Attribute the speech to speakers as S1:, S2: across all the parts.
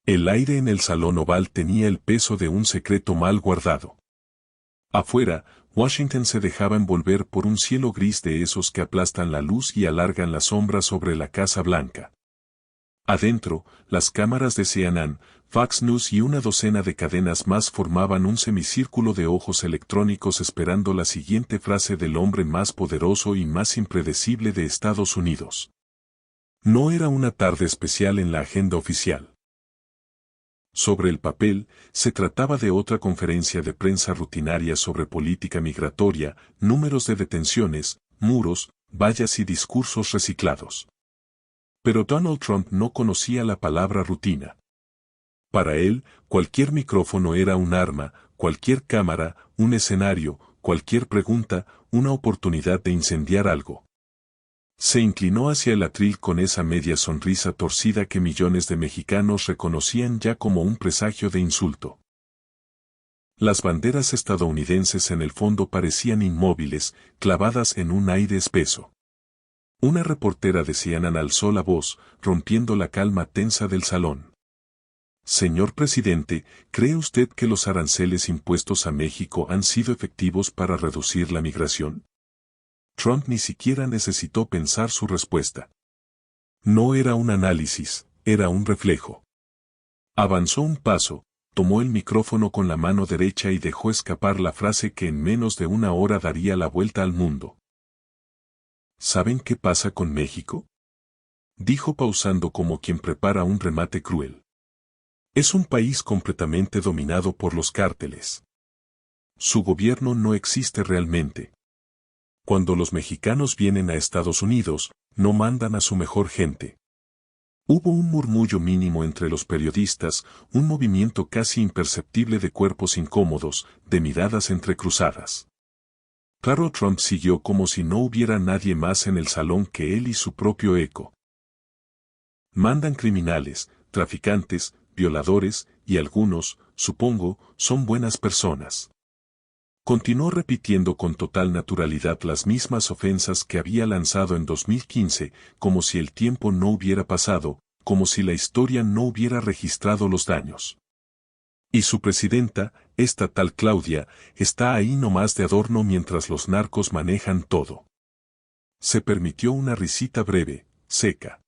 S1: El aire en el salón oval tenía el peso de un secreto mal guardado. Afuera, Washington se dejaba envolver por un cielo gris de esos que aplastan la luz y alargan la sombra sobre la Casa Blanca. Adentro, las cámaras de CNN, Fox News y una docena de cadenas más formaban un semicírculo de ojos electrónicos esperando la siguiente frase del hombre más poderoso y más impredecible de Estados Unidos. No era una tarde especial en la agenda oficial. Sobre el papel, se trataba de otra conferencia de prensa rutinaria sobre política migratoria, números de detenciones, muros, vallas y discursos reciclados. Pero Donald Trump no conocía la palabra rutina. Para él, cualquier micrófono era un arma, cualquier cámara, un escenario, cualquier pregunta, una oportunidad de incendiar algo. Se inclinó hacia el atril con esa media sonrisa torcida que millones de mexicanos reconocían ya como un presagio de insulto. Las banderas estadounidenses en el fondo parecían inmóviles, clavadas en un aire espeso. Una reportera de CNN alzó la voz, rompiendo la calma tensa del salón. Señor presidente, ¿cree usted que los aranceles impuestos a México han sido efectivos para reducir la migración? Trump ni siquiera necesitó pensar su respuesta. No era un análisis, era un reflejo. Avanzó un paso, tomó el micrófono con la mano derecha y dejó escapar la frase que en menos de una hora daría la vuelta al mundo. ¿Saben qué pasa con México?, dijo pausando como quien prepara un remate cruel. Es un país completamente dominado por los cárteles. Su gobierno no existe realmente. Cuando los mexicanos vienen a Estados Unidos, no mandan a su mejor gente. Hubo un murmullo mínimo entre los periodistas, un movimiento casi imperceptible de cuerpos incómodos, de miradas entrecruzadas. Claro, Trump siguió como si no hubiera nadie más en el salón que él y su propio eco. Mandan criminales, traficantes, violadores, y algunos, supongo, son buenas personas. Continuó repitiendo con total naturalidad las mismas ofensas que había lanzado en 2015, como si el tiempo no hubiera pasado, como si la historia no hubiera registrado los daños. Y su presidenta, esta tal Claudia, está ahí nomás de adorno mientras los narcos manejan todo. Se permitió una risita breve, seca.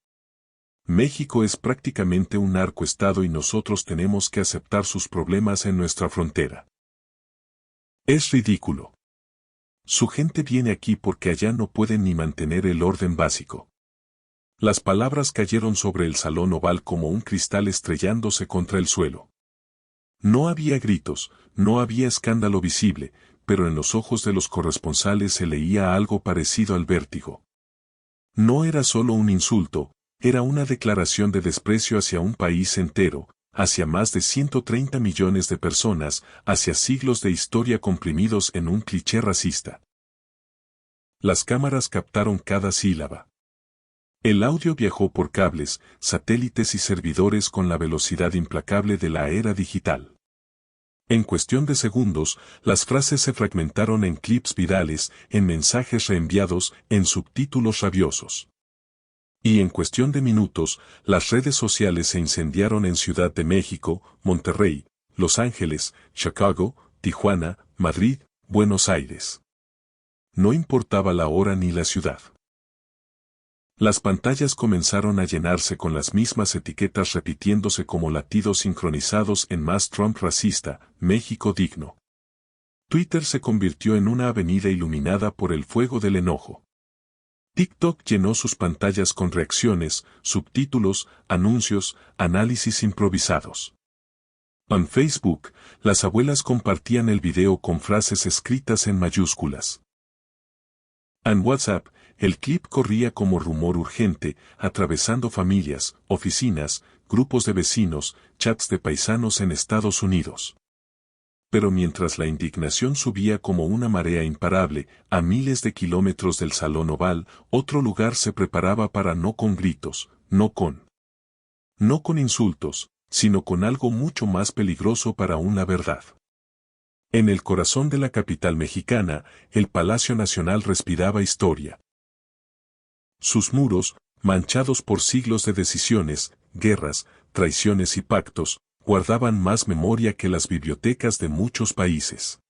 S1: México es prácticamente un narcoestado y nosotros tenemos que aceptar sus problemas en nuestra frontera. Es ridículo. Su gente viene aquí porque allá no pueden ni mantener el orden básico. Las palabras cayeron sobre el salón oval como un cristal estrellándose contra el suelo. No había gritos, no había escándalo visible, pero en los ojos de los corresponsales se leía algo parecido al vértigo. No era solo un insulto, era una declaración de desprecio hacia un país entero, hacia más de 130 millones de personas, hacia siglos de historia comprimidos en un cliché racista. Las cámaras captaron cada sílaba. El audio viajó por cables, satélites y servidores con la velocidad implacable de la era digital. En cuestión de segundos, las frases se fragmentaron en clips virales, en mensajes reenviados, en subtítulos rabiosos. Y en cuestión de minutos, las redes sociales se incendiaron en Ciudad de México, Monterrey, Los Ángeles, Chicago, Tijuana, Madrid, Buenos Aires. No importaba la hora ni la ciudad. Las pantallas comenzaron a llenarse con las mismas etiquetas repitiéndose como latidos sincronizados en más Trump racista, México digno. Twitter se convirtió en una avenida iluminada por el fuego del enojo. TikTok llenó sus pantallas con reacciones, subtítulos, anuncios, análisis improvisados. En Facebook, las abuelas compartían el video con frases escritas en mayúsculas. En WhatsApp, el clip corría como rumor urgente, atravesando familias, oficinas, grupos de vecinos, chats de paisanos en Estados Unidos. Pero mientras la indignación subía como una marea imparable, a miles de kilómetros del Salón Oval, otro lugar se preparaba para no con gritos, no con insultos, sino con algo mucho más peligroso para una verdad. En el corazón de la capital mexicana, el Palacio Nacional respiraba historia. Sus muros, manchados por siglos de decisiones, guerras, traiciones y pactos, guardaban más memoria que las bibliotecas de muchos países.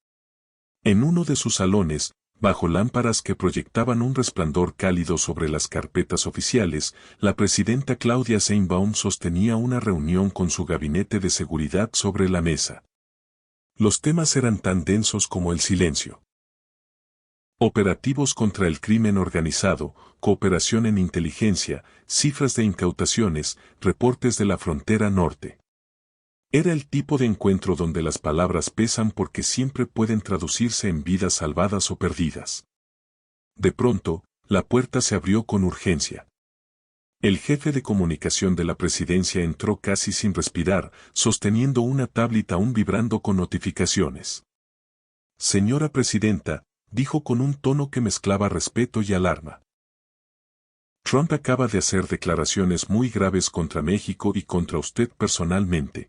S1: En uno de sus salones, bajo lámparas que proyectaban un resplandor cálido sobre las carpetas oficiales, la presidenta Claudia Sheinbaum sostenía una reunión con su gabinete de seguridad sobre la mesa. Los temas eran tan densos como el silencio. Operativos contra el crimen organizado, cooperación en inteligencia, cifras de incautaciones, reportes de la frontera norte. Era el tipo de encuentro donde las palabras pesan porque siempre pueden traducirse en vidas salvadas o perdidas. De pronto, la puerta se abrió con urgencia. El jefe de comunicación de la presidencia entró casi sin respirar, sosteniendo una tablet aún vibrando con notificaciones. Señora presidenta, dijo con un tono que mezclaba respeto y alarma. Trump acaba de hacer declaraciones muy graves contra México y contra usted personalmente.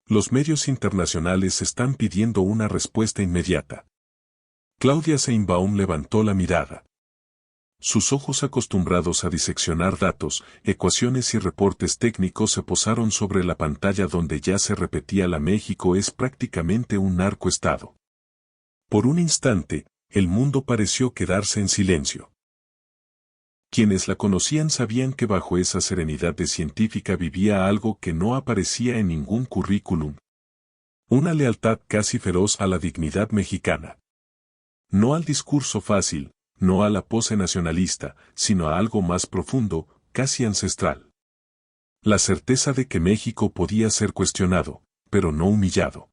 S1: Los medios internacionales están pidiendo una respuesta inmediata. Claudia Sheinbaum levantó la mirada. Sus ojos acostumbrados a diseccionar datos, ecuaciones y reportes técnicos se posaron sobre la pantalla donde ya se repetía la México es prácticamente un narcoestado. Por un instante, el mundo pareció quedarse en silencio. Quienes la conocían sabían que bajo esa serenidad de científica vivía algo que no aparecía en ningún currículum. Una lealtad casi feroz a la dignidad mexicana. No al discurso fácil, no a la pose nacionalista, sino a algo más profundo, casi ancestral. La certeza de que México podía ser cuestionado, pero no humillado.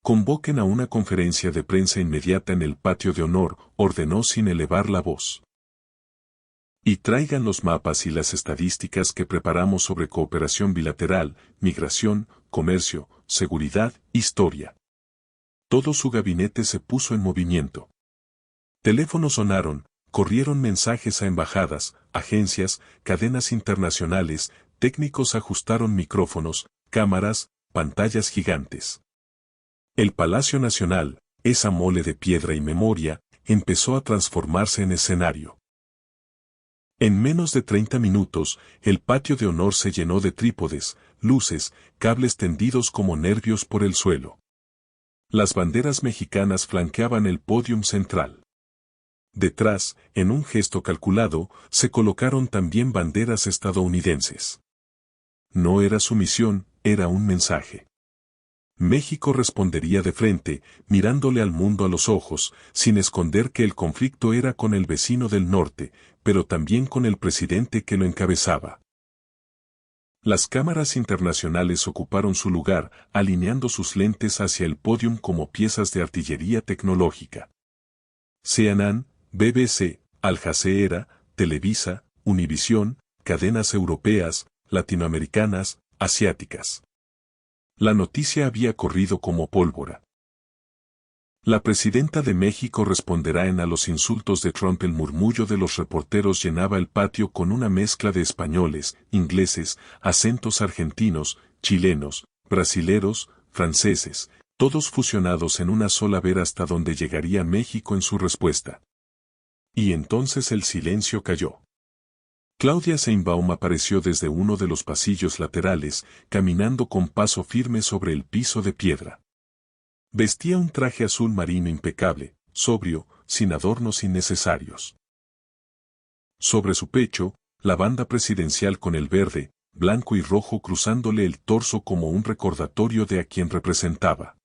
S1: Convoquen a una conferencia de prensa inmediata en el patio de honor, ordenó sin elevar la voz. Y traigan los mapas y las estadísticas que preparamos sobre cooperación bilateral, migración, comercio, seguridad, historia. Todo su gabinete se puso en movimiento. Teléfonos sonaron, corrieron mensajes a embajadas, agencias, cadenas internacionales, técnicos ajustaron micrófonos, cámaras, pantallas gigantes. El Palacio Nacional, esa mole de piedra y memoria, empezó a transformarse en escenario. En menos de 30 minutos, el patio de honor se llenó de trípodes, luces, cables tendidos como nervios por el suelo. Las banderas mexicanas flanqueaban el pódium central. Detrás, en un gesto calculado, se colocaron también banderas estadounidenses. No era sumisión, era un mensaje. México respondería de frente, mirándole al mundo a los ojos, sin esconder que el conflicto era con el vecino del norte, pero también con el presidente que lo encabezaba. Las cámaras internacionales ocuparon su lugar, alineando sus lentes hacia el pódium como piezas de artillería tecnológica. CNN, BBC, Al Jazeera, Televisa, Univisión, cadenas europeas, latinoamericanas, asiáticas. La noticia había corrido como pólvora. La presidenta de México responderá a los insultos de Trump. El murmullo de los reporteros llenaba el patio con una mezcla de españoles, ingleses, acentos argentinos, chilenos, brasileros, franceses, todos fusionados en una sola ver hasta donde llegaría México en su respuesta. Y entonces el silencio cayó. Claudia Sheinbaum apareció desde uno de los pasillos laterales, caminando con paso firme sobre el piso de piedra. Vestía un traje azul marino impecable, sobrio, sin adornos innecesarios. Sobre su pecho, la banda presidencial con el verde, blanco y rojo cruzándole el torso como un recordatorio de a quien representaba.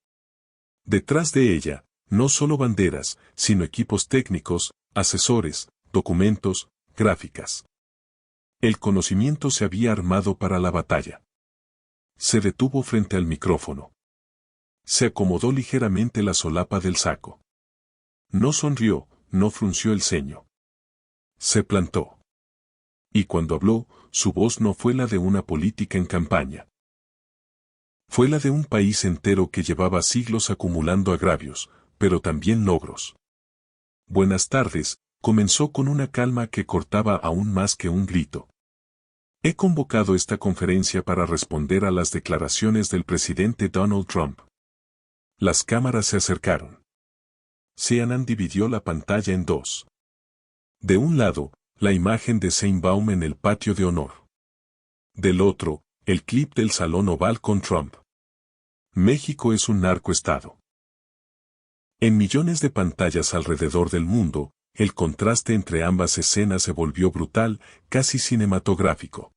S1: Detrás de ella, no solo banderas, sino equipos técnicos, asesores, documentos, gráficas. El conocimiento se había armado para la batalla. Se detuvo frente al micrófono. Se acomodó ligeramente la solapa del saco. No sonrió, no frunció el ceño. Se plantó. Y cuando habló, su voz no fue la de una política en campaña. Fue la de un país entero que llevaba siglos acumulando agravios, pero también logros. Buenas tardes, comenzó con una calma que cortaba aún más que un grito. He convocado esta conferencia para responder a las declaraciones del presidente Donald Trump. Las cámaras se acercaron. CNN dividió la pantalla en dos. De un lado, la imagen de Sheinbaum en el patio de honor. Del otro, El clip del Salón Oval con Trump. México es un narcoestado. En millones de pantallas alrededor del mundo, el contraste entre ambas escenas se volvió brutal, casi cinematográfico.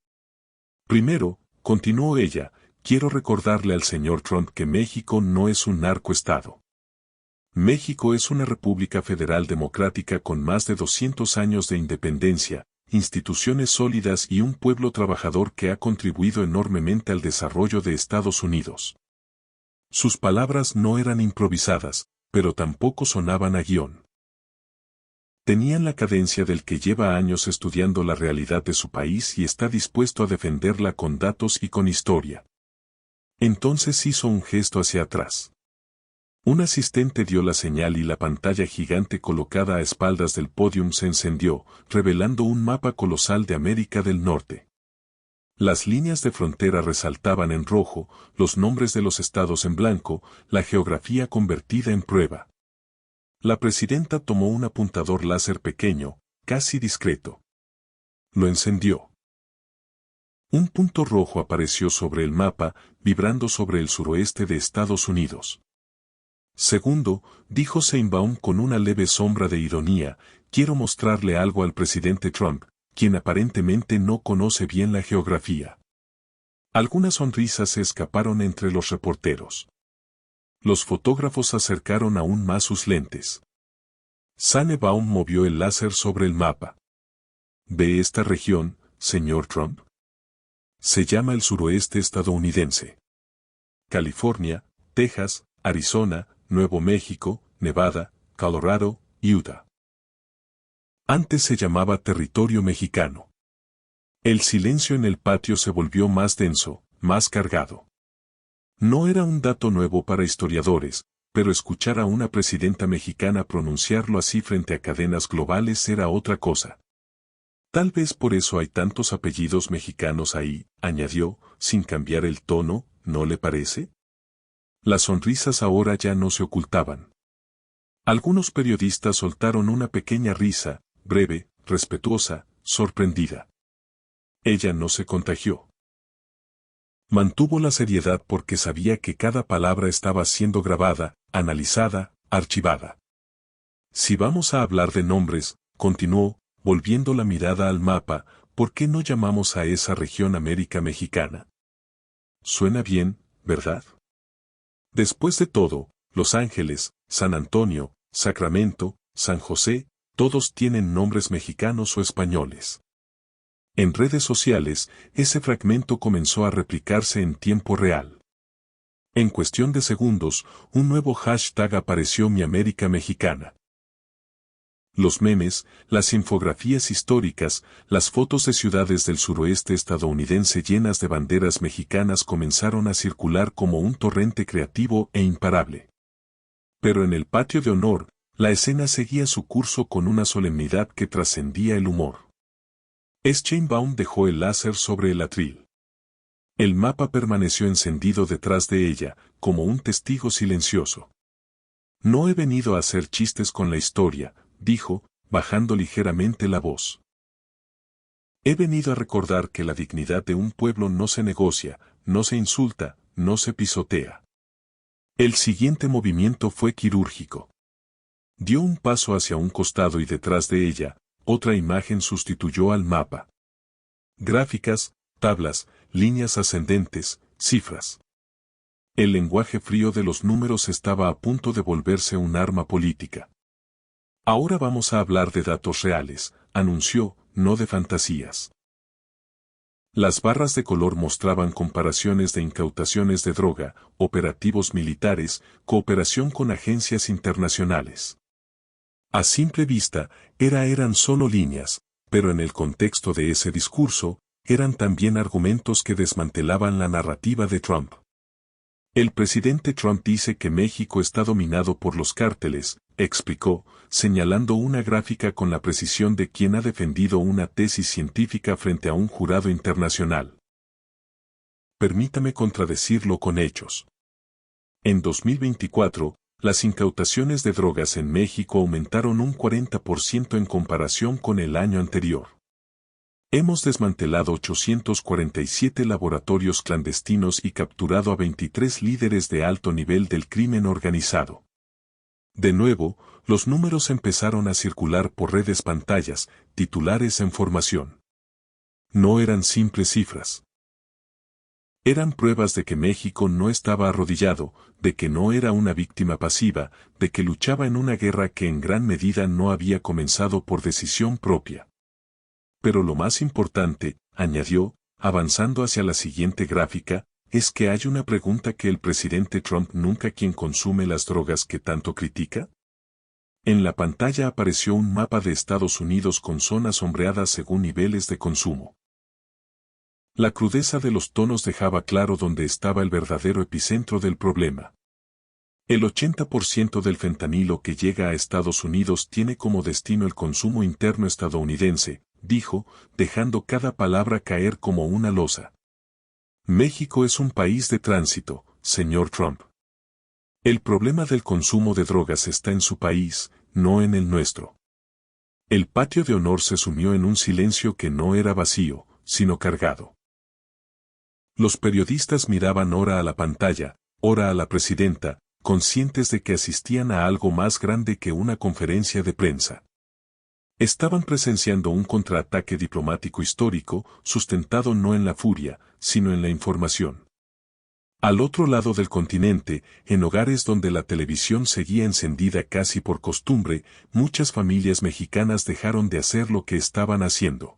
S1: Primero, continuó ella, quiero recordarle al señor Trump que México no es un narcoestado. México es una república federal democrática con más de 200 años de independencia, instituciones sólidas y un pueblo trabajador que ha contribuido enormemente al desarrollo de Estados Unidos. Sus palabras no eran improvisadas, pero tampoco sonaban a guión. Tenían la cadencia del que lleva años estudiando la realidad de su país y está dispuesto a defenderla con datos y con historia. Entonces hizo un gesto hacia atrás. Un asistente dio la señal y la pantalla gigante colocada a espaldas del pódium se encendió, revelando un mapa colosal de América del Norte. Las líneas de frontera resaltaban en rojo, los nombres de los estados en blanco, la geografía convertida en prueba. La presidenta tomó un apuntador láser pequeño, casi discreto. Lo encendió. Un punto rojo apareció sobre el mapa, vibrando sobre el suroeste de Estados Unidos. Segundo, dijo Sheinbaum con una leve sombra de ironía, quiero mostrarle algo al presidente Trump, quien aparentemente no conoce bien la geografía. Algunas sonrisas se escaparon entre los reporteros. Los fotógrafos acercaron aún más sus lentes. Sheinbaum movió el láser sobre el mapa. ¿Ve esta región, señor Trump? Se llama el suroeste estadounidense. California, Texas, Arizona, Nuevo México, Nevada, Colorado, Utah. Antes se llamaba territorio mexicano. El silencio en el patio se volvió más denso, más cargado. No era un dato nuevo para historiadores, pero escuchar a una presidenta mexicana pronunciarlo así frente a cadenas globales era otra cosa. Tal vez por eso hay tantos apellidos mexicanos ahí, añadió, sin cambiar el tono, ¿no le parece? Las sonrisas ahora ya no se ocultaban. Algunos periodistas soltaron una pequeña risa, breve, respetuosa, sorprendida. Ella no se contagió. Mantuvo la seriedad porque sabía que cada palabra estaba siendo grabada, analizada, archivada. Si vamos a hablar de nombres, continuó, volviendo la mirada al mapa, ¿por qué no llamamos a esa región América Mexicana? Suena bien, ¿verdad? Después de todo, Los Ángeles, San Antonio, Sacramento, San José, todos tienen nombres mexicanos o españoles. En redes sociales, ese fragmento comenzó a replicarse en tiempo real. En cuestión de segundos, un nuevo hashtag apareció Mi América Mexicana. Los memes, las infografías históricas, las fotos de ciudades del suroeste estadounidense llenas de banderas mexicanas comenzaron a circular como un torrente creativo e imparable. Pero en el patio de honor, la escena seguía su curso con una solemnidad que trascendía el humor. Sheinbaum dejó el láser sobre el atril. El mapa permaneció encendido detrás de ella, como un testigo silencioso. No he venido a hacer chistes con la historia, dijo, bajando ligeramente la voz. He venido a recordar que la dignidad de un pueblo no se negocia, no se insulta, no se pisotea. El siguiente movimiento fue quirúrgico. Dio un paso hacia un costado y detrás de ella, otra imagen sustituyó al mapa. Gráficas, tablas, líneas ascendentes, cifras. El lenguaje frío de los números estaba a punto de volverse un arma política. Ahora vamos a hablar de datos reales, anunció, no de fantasías. Las barras de color mostraban comparaciones de incautaciones de droga, operativos militares, cooperación con agencias internacionales. A simple vista, eran solo líneas, pero en el contexto de ese discurso, eran también argumentos que desmantelaban la narrativa de Trump. El presidente Trump dice que México está dominado por los cárteles, explicó, señalando una gráfica con la precisión de quien ha defendido una tesis científica frente a un jurado internacional. Permítame contradecirlo con hechos. En 2024, las incautaciones de drogas en México aumentaron un 40% en comparación con el año anterior. Hemos desmantelado 847 laboratorios clandestinos y capturado a 23 líderes de alto nivel del crimen organizado. De nuevo, los números empezaron a circular por redes pantallas, titulares en formación. No eran simples cifras. Eran pruebas de que México no estaba arrodillado, de que no era una víctima pasiva, de que luchaba en una guerra que en gran medida no había comenzado por decisión propia. Pero lo más importante, añadió, avanzando hacia la siguiente gráfica, es que hay una pregunta que el presidente Trump nunca quien consume las drogas que tanto critica. En la pantalla apareció un mapa de Estados Unidos con zonas sombreadas según niveles de consumo. La crudeza de los tonos dejaba claro dónde estaba el verdadero epicentro del problema. El 80% del fentanilo que llega a Estados Unidos tiene como destino el consumo interno estadounidense, dijo, dejando cada palabra caer como una losa. México es un país de tránsito, señor Trump. El problema del consumo de drogas está en su país, no en el nuestro. El patio de honor se sumió en un silencio que no era vacío, sino cargado. Los periodistas miraban ora a la pantalla, ora a la presidenta, conscientes de que asistían a algo más grande que una conferencia de prensa. Estaban presenciando un contraataque diplomático histórico, sustentado no en la furia, sino en la información. Al otro lado del continente, en hogares donde la televisión seguía encendida casi por costumbre, muchas familias mexicanas dejaron de hacer lo que estaban haciendo.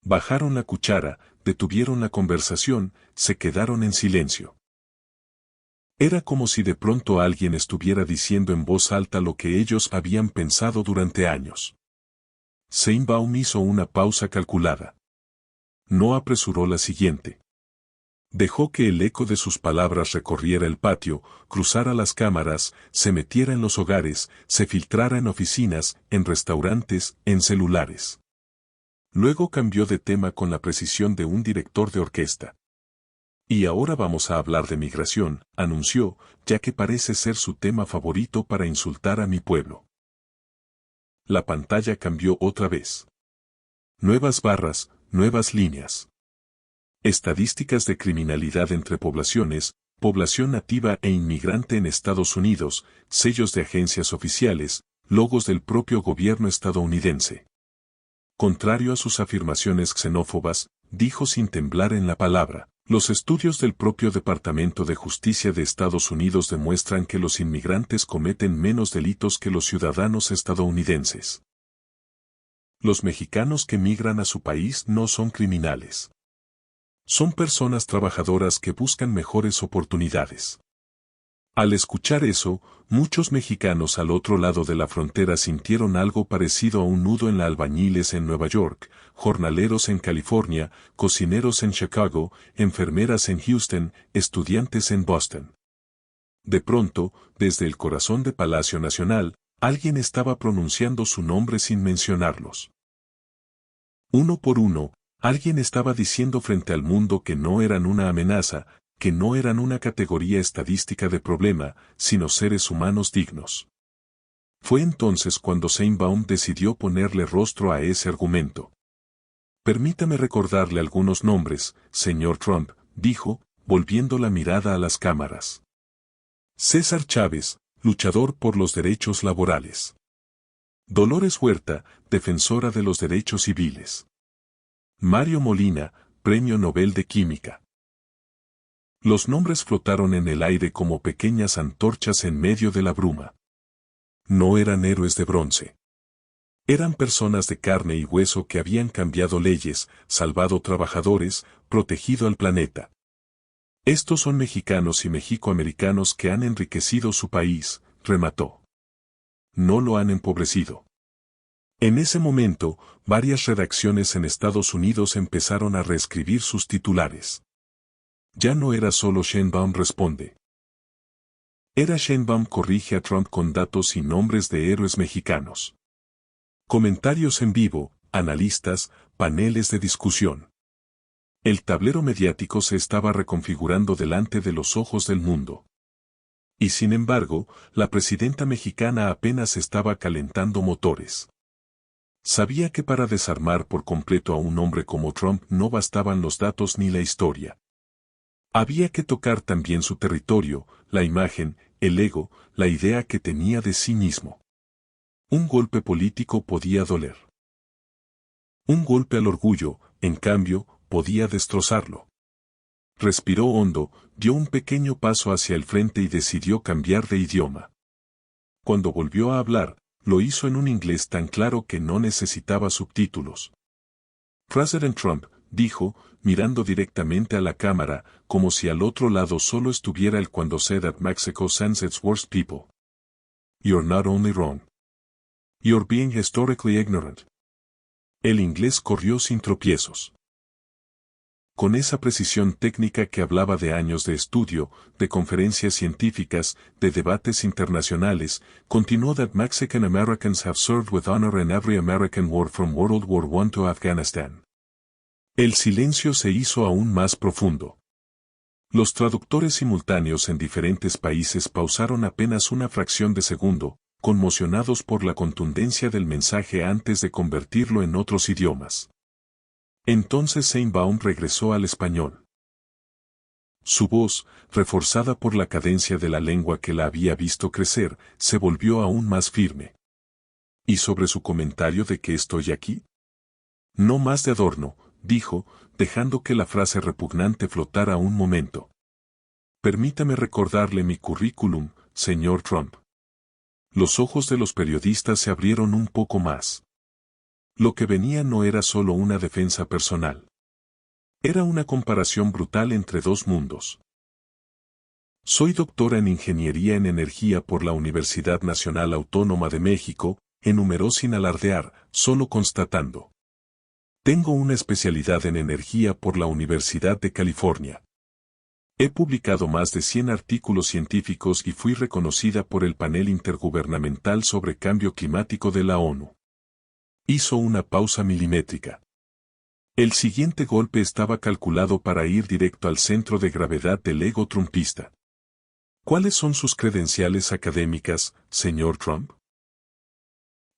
S1: Bajaron la cuchara, detuvieron la conversación, se quedaron en silencio. Era como si de pronto alguien estuviera diciendo en voz alta lo que ellos habían pensado durante años. Sheinbaum hizo una pausa calculada. No apresuró la siguiente. Dejó que el eco de sus palabras recorriera el patio, cruzara las cámaras, se metiera en los hogares, se filtrara en oficinas, en restaurantes, en celulares. Luego cambió de tema con la precisión de un director de orquesta. Y ahora vamos a hablar de migración, anunció, ya que parece ser su tema favorito para insultar a mi pueblo. La pantalla cambió otra vez. Nuevas barras, nuevas líneas. Estadísticas de criminalidad entre poblaciones, población nativa e inmigrante en Estados Unidos, sellos de agencias oficiales, logos del propio gobierno estadounidense. Contrario a sus afirmaciones xenófobas, dijo sin temblar en la palabra, los estudios del propio Departamento de Justicia de Estados Unidos demuestran que los inmigrantes cometen menos delitos que los ciudadanos estadounidenses. Los mexicanos que migran a su país no son criminales. Son personas trabajadoras que buscan mejores oportunidades. Al escuchar eso, muchos mexicanos al otro lado de la frontera sintieron algo parecido a un nudo en la albañiles en Nueva York, jornaleros en California, cocineros en Chicago, enfermeras en Houston, estudiantes en Boston. De pronto, desde el corazón de Palacio Nacional, alguien estaba pronunciando su nombre sin mencionarlos. Uno por uno, alguien estaba diciendo frente al mundo que no eran una amenaza, que no eran una categoría estadística de problema, sino seres humanos dignos. Fue entonces cuando Sheinbaum decidió ponerle rostro a ese argumento. Permítame recordarle algunos nombres, señor Trump, dijo, volviendo la mirada a las cámaras. César Chávez, luchador por los derechos laborales. Dolores Huerta, defensora de los derechos civiles. Mario Molina, Premio Nobel de Química. Los nombres flotaron en el aire como pequeñas antorchas en medio de la bruma. No eran héroes de bronce. Eran personas de carne y hueso que habían cambiado leyes, salvado trabajadores, protegido al planeta. Estos son mexicanos y mexicoamericanos que han enriquecido su país, remató. No lo han empobrecido. En ese momento, varias redacciones en Estados Unidos empezaron a reescribir sus titulares. Ya no era solo Sheinbaum responde. Era Sheinbaum corrige a Trump con datos y nombres de héroes mexicanos. Comentarios en vivo, analistas, paneles de discusión. El tablero mediático se estaba reconfigurando delante de los ojos del mundo. Y sin embargo, la presidenta mexicana apenas estaba calentando motores. Sabía que para desarmar por completo a un hombre como Trump no bastaban los datos ni la historia. Había que tocar también su territorio, la imagen, el ego, la idea que tenía de sí mismo. Un golpe político podía doler. Un golpe al orgullo, en cambio, podía destrozarlo. Respiró hondo, dio un pequeño paso hacia el frente y decidió cambiar de idioma. Cuando volvió a hablar, lo hizo en un inglés tan claro que no necesitaba subtítulos. President Trump, dijo, mirando directamente a la cámara, como si al otro lado solo estuviera el cuando said that Mexico sends its worst people. You're not only wrong. You're being historically ignorant. El inglés corrió sin tropiezos. Con esa precisión técnica que hablaba de años de estudio, de conferencias científicas, de debates internacionales, continuó that Mexican Americans have served with honor in every American war from World War I to Afghanistan. El silencio se hizo aún más profundo. Los traductores simultáneos en diferentes países pausaron apenas una fracción de segundo, conmocionados por la contundencia del mensaje antes de convertirlo en otros idiomas. Entonces Sheinbaum regresó al español. Su voz, reforzada por la cadencia de la lengua que la había visto crecer, se volvió aún más firme. ¿Y sobre su comentario de que estoy aquí? No más de adorno, dijo, dejando que la frase repugnante flotara un momento. Permítame recordarle mi currículum, señor Trump. Los ojos de los periodistas se abrieron un poco más. Lo que venía no era solo una defensa personal. Era una comparación brutal entre dos mundos. Soy doctora en Ingeniería en Energía por la Universidad Nacional Autónoma de México, enumeró sin alardear, solo constatando. Tengo una especialidad en energía por la Universidad de California. He publicado más de 100 artículos científicos y fui reconocida por el Panel Intergubernamental sobre Cambio Climático de la ONU. Hizo una pausa milimétrica. El siguiente golpe estaba calculado para ir directo al centro de gravedad del ego trumpista. ¿Cuáles son sus credenciales académicas, señor Trump?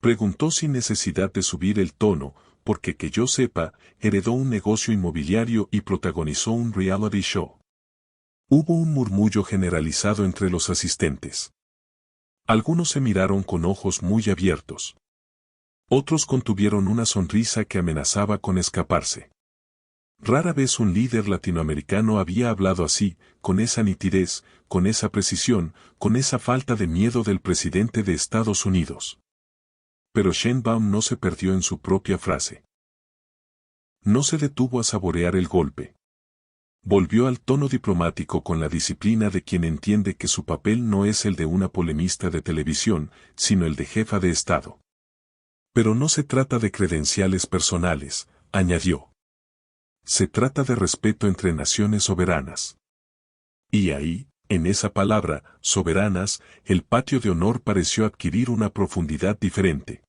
S1: Preguntó sin necesidad de subir el tono, porque que yo sepa, heredó un negocio inmobiliario y protagonizó un reality show. Hubo un murmullo generalizado entre los asistentes. Algunos se miraron con ojos muy abiertos. Otros contuvieron una sonrisa que amenazaba con escaparse. Rara vez un líder latinoamericano había hablado así, con esa nitidez, con esa precisión, con esa falta de miedo del presidente de Estados Unidos. Pero Sheinbaum no se perdió en su propia frase. No se detuvo a saborear el golpe. Volvió al tono diplomático con la disciplina de quien entiende que su papel no es el de una polemista de televisión, sino el de jefa de Estado. Pero no se trata de credenciales personales, añadió. Se trata de respeto entre naciones soberanas. Y ahí, en esa palabra, soberanas, el patio de honor pareció adquirir una profundidad diferente.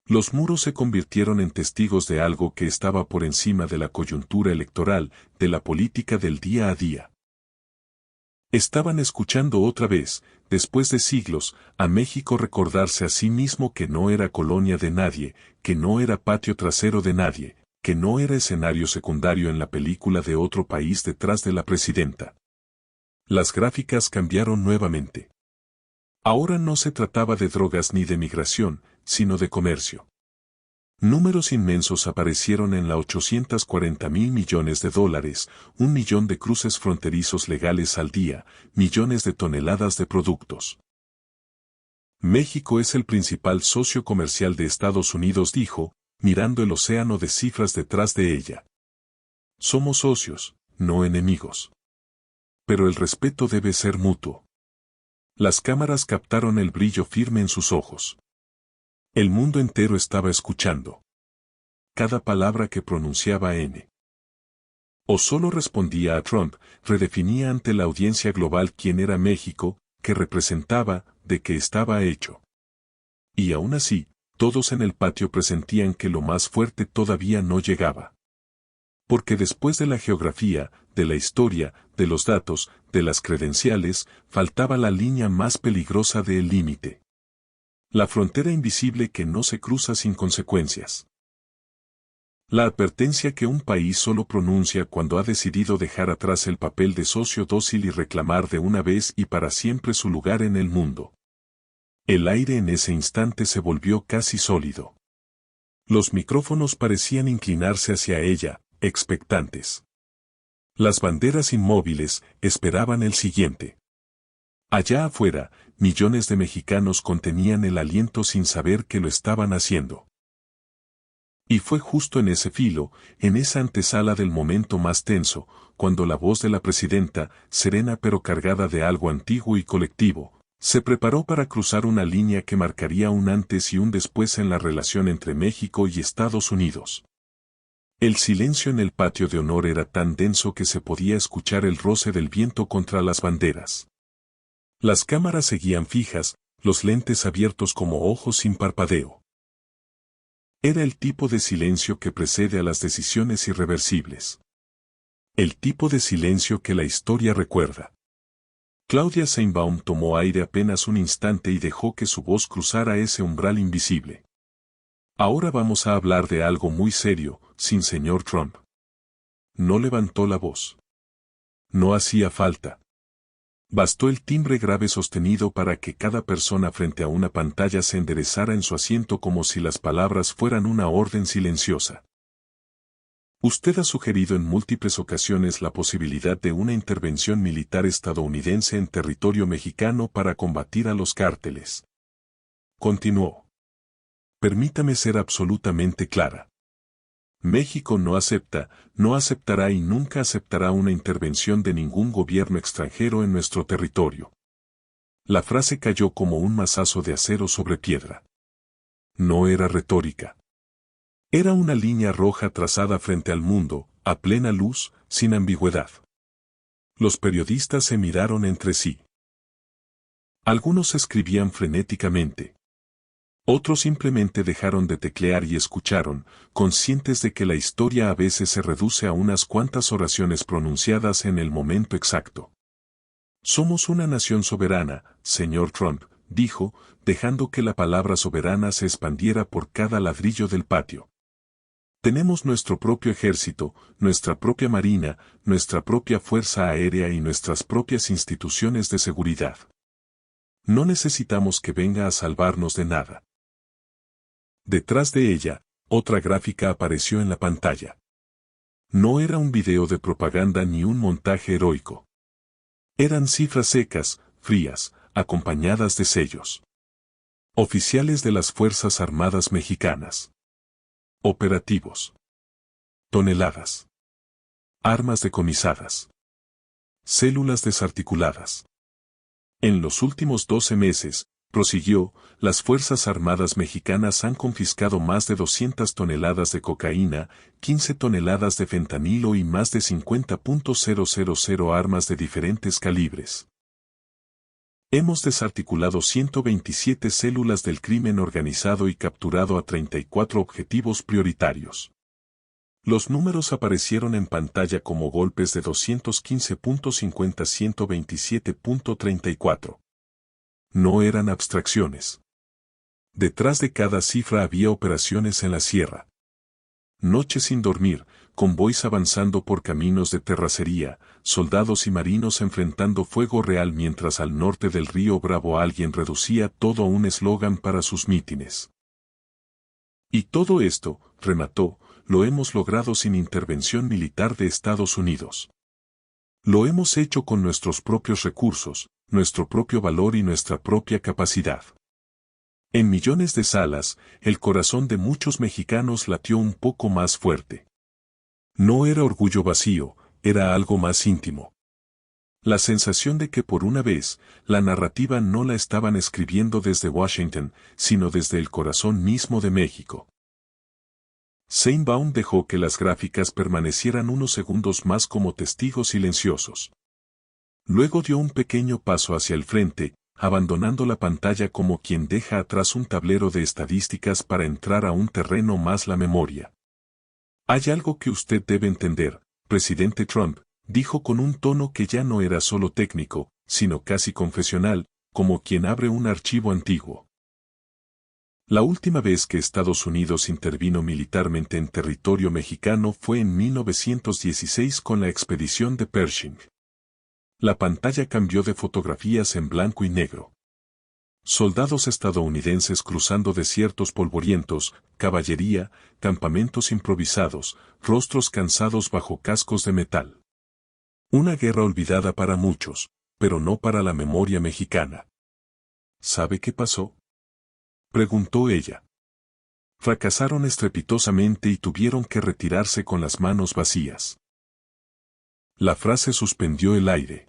S1: Los muros se convirtieron en testigos de algo que estaba por encima de la coyuntura electoral, de la política del día a día. Estaban escuchando otra vez, después de siglos, a México recordarse a sí mismo que no era colonia de nadie, que no era patio trasero de nadie, que no era escenario secundario en la película de otro país detrás de la presidenta. Las gráficas cambiaron nuevamente. Ahora no se trataba de drogas ni de migración, sino de comercio. Números inmensos aparecieron en la 840,000 millones de dólares, 1 millón de cruces fronterizos legales al día, millones de toneladas de productos. México es el principal socio comercial de Estados Unidos, dijo, mirando el océano de cifras detrás de ella. Somos socios, no enemigos. Pero el respeto debe ser mutuo. Las cámaras captaron el brillo firme en sus ojos. El mundo entero estaba escuchando. Cada palabra que pronunciaba N. O solo respondía a Trump, redefinía ante la audiencia global quién era México, qué representaba, de qué estaba hecho. Y aún así, todos en el patio presentían que lo más fuerte todavía no llegaba. Porque después de la geografía, de la historia, de los datos, de las credenciales, faltaba la línea más peligrosa del límite. La frontera invisible que no se cruza sin consecuencias. La advertencia que un país solo pronuncia cuando ha decidido dejar atrás el papel de socio dócil y reclamar de una vez y para siempre su lugar en el mundo. El aire en ese instante se volvió casi sólido. Los micrófonos parecían inclinarse hacia ella, expectantes. Las banderas inmóviles esperaban el siguiente. Allá afuera, millones de mexicanos contenían el aliento sin saber que lo estaban haciendo. Y fue justo en ese filo, en esa antesala del momento más tenso, cuando la voz de la presidenta, serena pero cargada de algo antiguo y colectivo, se preparó para cruzar una línea que marcaría un antes y un después en la relación entre México y Estados Unidos. El silencio en el patio de honor era tan denso que se podía escuchar el roce del viento contra las banderas. Las cámaras seguían fijas, los lentes abiertos como ojos sin parpadeo. Era el tipo de silencio que precede a las decisiones irreversibles. El tipo de silencio que la historia recuerda. Claudia Sheinbaum tomó aire apenas un instante y dejó que su voz cruzara ese umbral invisible. Ahora vamos a hablar de algo muy serio, sin señor Trump. No levantó la voz. No hacía falta. Bastó el timbre grave sostenido para que cada persona frente a una pantalla se enderezara en su asiento como si las palabras fueran una orden silenciosa. Usted ha sugerido en múltiples ocasiones la posibilidad de una intervención militar estadounidense en territorio mexicano para combatir a los cárteles. Continuó. Permítame ser absolutamente clara. México no acepta, no aceptará y nunca aceptará una intervención de ningún gobierno extranjero en nuestro territorio. La frase cayó como un mazazo de acero sobre piedra. No era retórica. Era una línea roja trazada frente al mundo, a plena luz, sin ambigüedad. Los periodistas se miraron entre sí. Algunos escribían frenéticamente. Otros simplemente dejaron de teclear y escucharon, conscientes de que la historia a veces se reduce a unas cuantas oraciones pronunciadas en el momento exacto. Somos una nación soberana, señor Trump, dijo, dejando que la palabra soberana se expandiera por cada ladrillo del patio. Tenemos nuestro propio ejército, nuestra propia marina, nuestra propia fuerza aérea y nuestras propias instituciones de seguridad. No necesitamos que venga a salvarnos de nada. Detrás de ella, otra gráfica apareció en la pantalla. No era un video de propaganda ni un montaje heroico. Eran cifras secas, frías, acompañadas de sellos. Oficiales de las Fuerzas Armadas Mexicanas. Operativos. Toneladas. Armas decomisadas. Células desarticuladas. En los últimos 12 meses, prosiguió, las Fuerzas Armadas Mexicanas han confiscado más de 200 toneladas de cocaína, 15 toneladas de fentanilo y más de 50.000 armas de diferentes calibres. Hemos desarticulado 127 células del crimen organizado y capturado a 34 objetivos prioritarios. Los números aparecieron en pantalla como golpes de 215.50 a 127.34. No eran abstracciones. Detrás de cada cifra había operaciones en la sierra. Noches sin dormir, convoys avanzando por caminos de terracería, soldados y marinos enfrentando fuego real mientras al norte del río Bravo alguien reducía todo a un eslogan para sus mítines. Y todo esto, remató, lo hemos logrado sin intervención militar de Estados Unidos. Lo hemos hecho con nuestros propios recursos, nuestro propio valor y nuestra propia capacidad. En millones de salas, el corazón de muchos mexicanos latió un poco más fuerte. No era orgullo vacío, era algo más íntimo. La sensación de que por una vez, la narrativa no la estaban escribiendo desde Washington, sino desde el corazón mismo de México. Sheinbaum dejó que las gráficas permanecieran unos segundos más como testigos silenciosos. Luego dio un pequeño paso hacia el frente, abandonando la pantalla como quien deja atrás un tablero de estadísticas para entrar a un terreno más la memoria. Hay algo que usted debe entender, presidente Trump, dijo con un tono que ya no era solo técnico, sino casi confesional, como quien abre un archivo antiguo. La última vez que Estados Unidos intervino militarmente en territorio mexicano fue en 1916 con la expedición de Pershing. La pantalla cambió de fotografías en blanco y negro. Soldados estadounidenses cruzando desiertos polvorientos, caballería, campamentos improvisados, rostros cansados bajo cascos de metal. Una guerra olvidada para muchos, pero no para la memoria mexicana. ¿Sabe qué pasó?, preguntó ella. Fracasaron estrepitosamente y tuvieron que retirarse con las manos vacías. La frase suspendió el aire.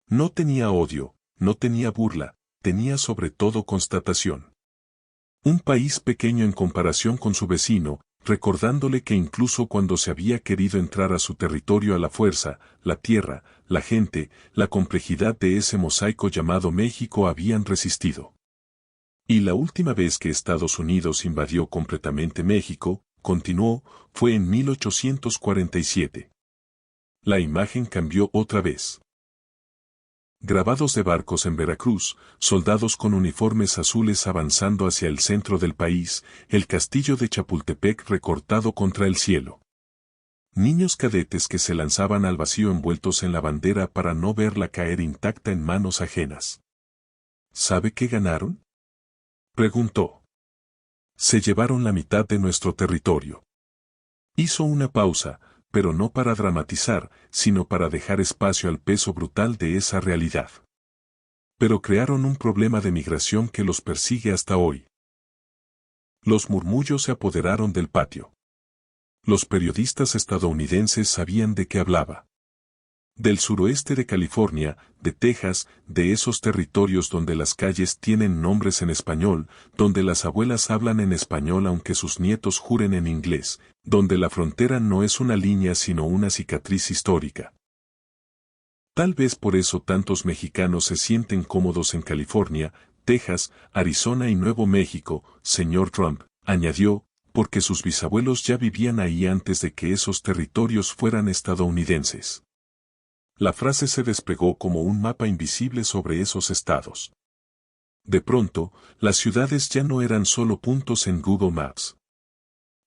S1: No tenía odio, no tenía burla, tenía sobre todo constatación. Un país pequeño en comparación con su vecino, recordándole que incluso cuando se había querido entrar a su territorio a la fuerza, la tierra, la gente, la complejidad de ese mosaico llamado México habían resistido. Y la última vez que Estados Unidos invadió completamente México, continuó, fue en 1847. La imagen cambió otra vez. Grabados de barcos en Veracruz, soldados con uniformes azules avanzando hacia el centro del país, el castillo de Chapultepec recortado contra el cielo. Niños cadetes que se lanzaban al vacío envueltos en la bandera para no verla caer intacta en manos ajenas. ¿Sabe qué ganaron?, preguntó. Se llevaron la mitad de nuestro territorio. Hizo una pausa, pero no para dramatizar, sino para dejar espacio al peso brutal de esa realidad. Pero crearon un problema de migración que los persigue hasta hoy. Los murmullos se apoderaron del patio. Los periodistas estadounidenses sabían de qué hablaba. Del suroeste de California, de Texas, de esos territorios donde las calles tienen nombres en español, donde las abuelas hablan en español aunque sus nietos juren en inglés, donde la frontera no es una línea sino una cicatriz histórica. Tal vez por eso tantos mexicanos se sienten cómodos en California, Texas, Arizona y Nuevo México, señor Trump, añadió, porque sus bisabuelos ya vivían ahí antes de que esos territorios fueran estadounidenses. La frase se desplegó como un mapa invisible sobre esos estados. De pronto, las ciudades ya no eran solo puntos en Google Maps.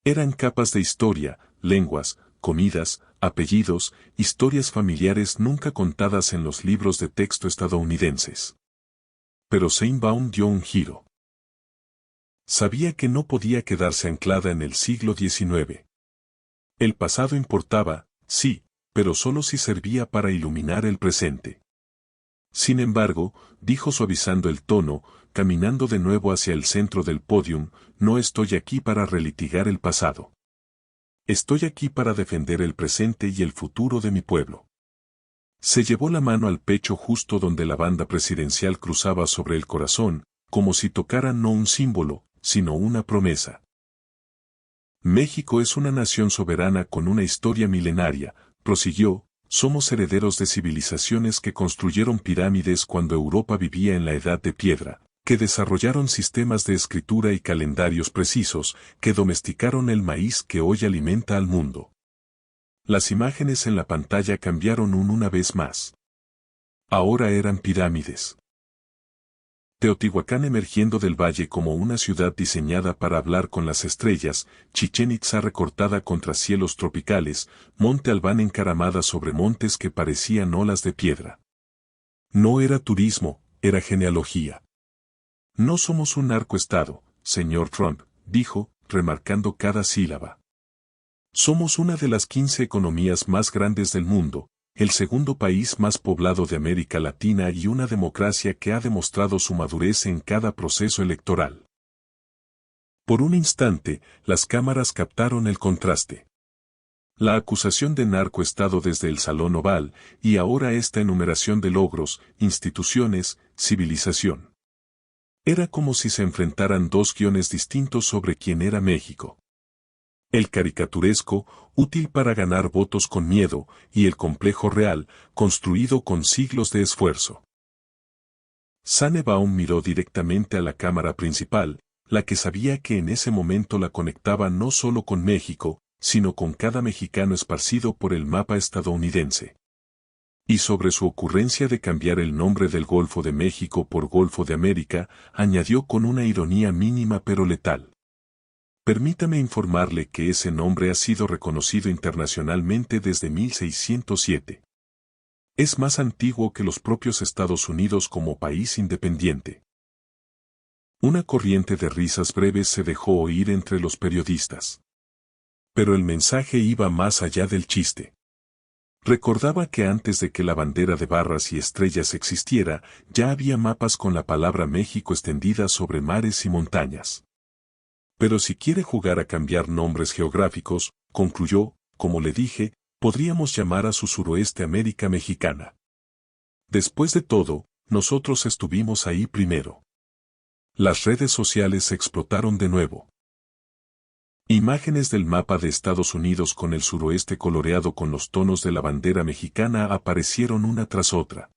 S1: Eran capas de historia, lenguas, comidas, apellidos, historias familiares nunca contadas en los libros de texto estadounidenses. Pero Sheinbaum dio un giro. Sabía que no podía quedarse anclada en el siglo XIX. El pasado importaba, sí, pero solo si servía para iluminar el presente. Sin embargo, dijo suavizando el tono, caminando de nuevo hacia el centro del pódium, no estoy aquí para relitigar el pasado. Estoy aquí para defender el presente y el futuro de mi pueblo. Se llevó la mano al pecho justo donde la banda presidencial cruzaba sobre el corazón, como si tocara no un símbolo, sino una promesa. México es una nación soberana con una historia milenaria, prosiguió, somos herederos de civilizaciones que construyeron pirámides cuando Europa vivía en la Edad de Piedra, que desarrollaron sistemas de escritura y calendarios precisos, que domesticaron el maíz que hoy alimenta al mundo. Las imágenes en la pantalla cambiaron una vez más. Ahora eran pirámides. Teotihuacán emergiendo del valle como una ciudad diseñada para hablar con las estrellas, Chichén Itzá recortada contra cielos tropicales, Monte Albán encaramada sobre montes que parecían olas de piedra. No era turismo, era genealogía. No somos un narcoestado, señor Trump, dijo, remarcando cada sílaba. Somos una de las 15 economías más grandes del mundo, el segundo país más poblado de América Latina y una democracia que ha demostrado su madurez en cada proceso electoral. Por un instante, las cámaras captaron el contraste. La acusación de narcoestado desde el Salón Oval, y ahora esta enumeración de logros, instituciones, civilización. Era como si se enfrentaran dos guiones distintos sobre quién era México. El caricaturesco, útil para ganar votos con miedo, y el complejo real, construido con siglos de esfuerzo. Sheinbaum miró directamente a la cámara principal, la que sabía que en ese momento la conectaba no solo con México, sino con cada mexicano esparcido por el mapa estadounidense. Y sobre su ocurrencia de cambiar el nombre del Golfo de México por Golfo de América, añadió con una ironía mínima pero letal. Permítame informarle que ese nombre ha sido reconocido internacionalmente desde 1607. Es más antiguo que los propios Estados Unidos como país independiente. Una corriente de risas breves se dejó oír entre los periodistas. Pero el mensaje iba más allá del chiste. Recordaba que antes de que la bandera de barras y estrellas existiera, ya había mapas con la palabra México extendida sobre mares y montañas. Pero si quiere jugar a cambiar nombres geográficos, concluyó, como le dije, podríamos llamar a su suroeste América Mexicana. Después de todo, nosotros estuvimos ahí primero. Las redes sociales explotaron de nuevo. Imágenes del mapa de Estados Unidos con el suroeste coloreado con los tonos de la bandera mexicana aparecieron una tras otra.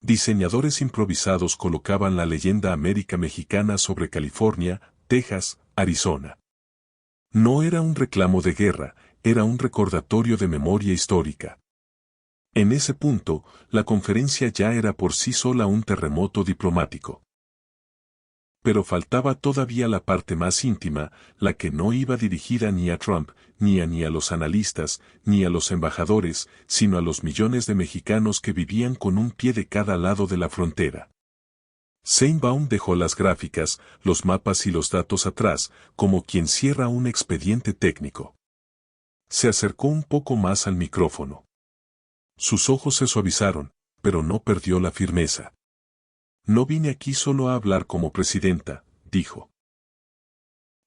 S1: Diseñadores improvisados colocaban la leyenda América Mexicana sobre California, Texas, Arizona. No era un reclamo de guerra, era un recordatorio de memoria histórica. En ese punto, la conferencia ya era por sí sola un terremoto diplomático. Pero faltaba todavía la parte más íntima, la que no iba dirigida ni a Trump, ni a los analistas, ni a los embajadores, sino a los millones de mexicanos que vivían con un pie de cada lado de la frontera. Sheinbaum dejó las gráficas, los mapas y los datos atrás, como quien cierra un expediente técnico. Se acercó un poco más al micrófono. Sus ojos se suavizaron, pero no perdió la firmeza. No vine aquí solo a hablar como presidenta, dijo.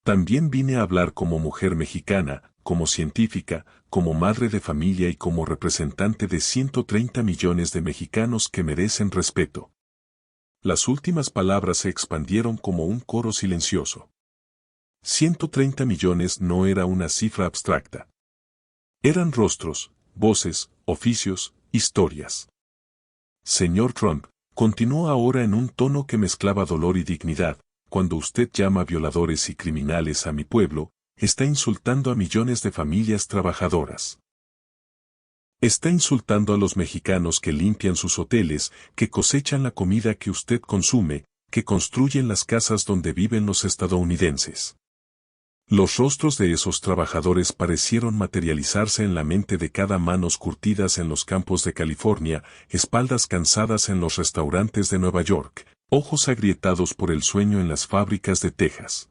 S1: También vine a hablar como mujer mexicana, como científica, como madre de familia y como representante de 130 millones de mexicanos que merecen respeto. Las últimas palabras se expandieron como un coro silencioso. 130 millones no era una cifra abstracta. Eran rostros, voces, oficios, historias. Señor Trump, continuó ahora en un tono que mezclaba dolor y dignidad, cuando usted llama violadores y criminales a mi pueblo, está insultando a millones de familias trabajadoras. Está insultando a los mexicanos que limpian sus hoteles, que cosechan la comida que usted consume, que construyen las casas donde viven los estadounidenses. Los rostros de esos trabajadores parecieron materializarse en la mente de cada manos curtidas en los campos de California, espaldas cansadas en los restaurantes de Nueva York, ojos agrietados por el sueño en las fábricas de Texas.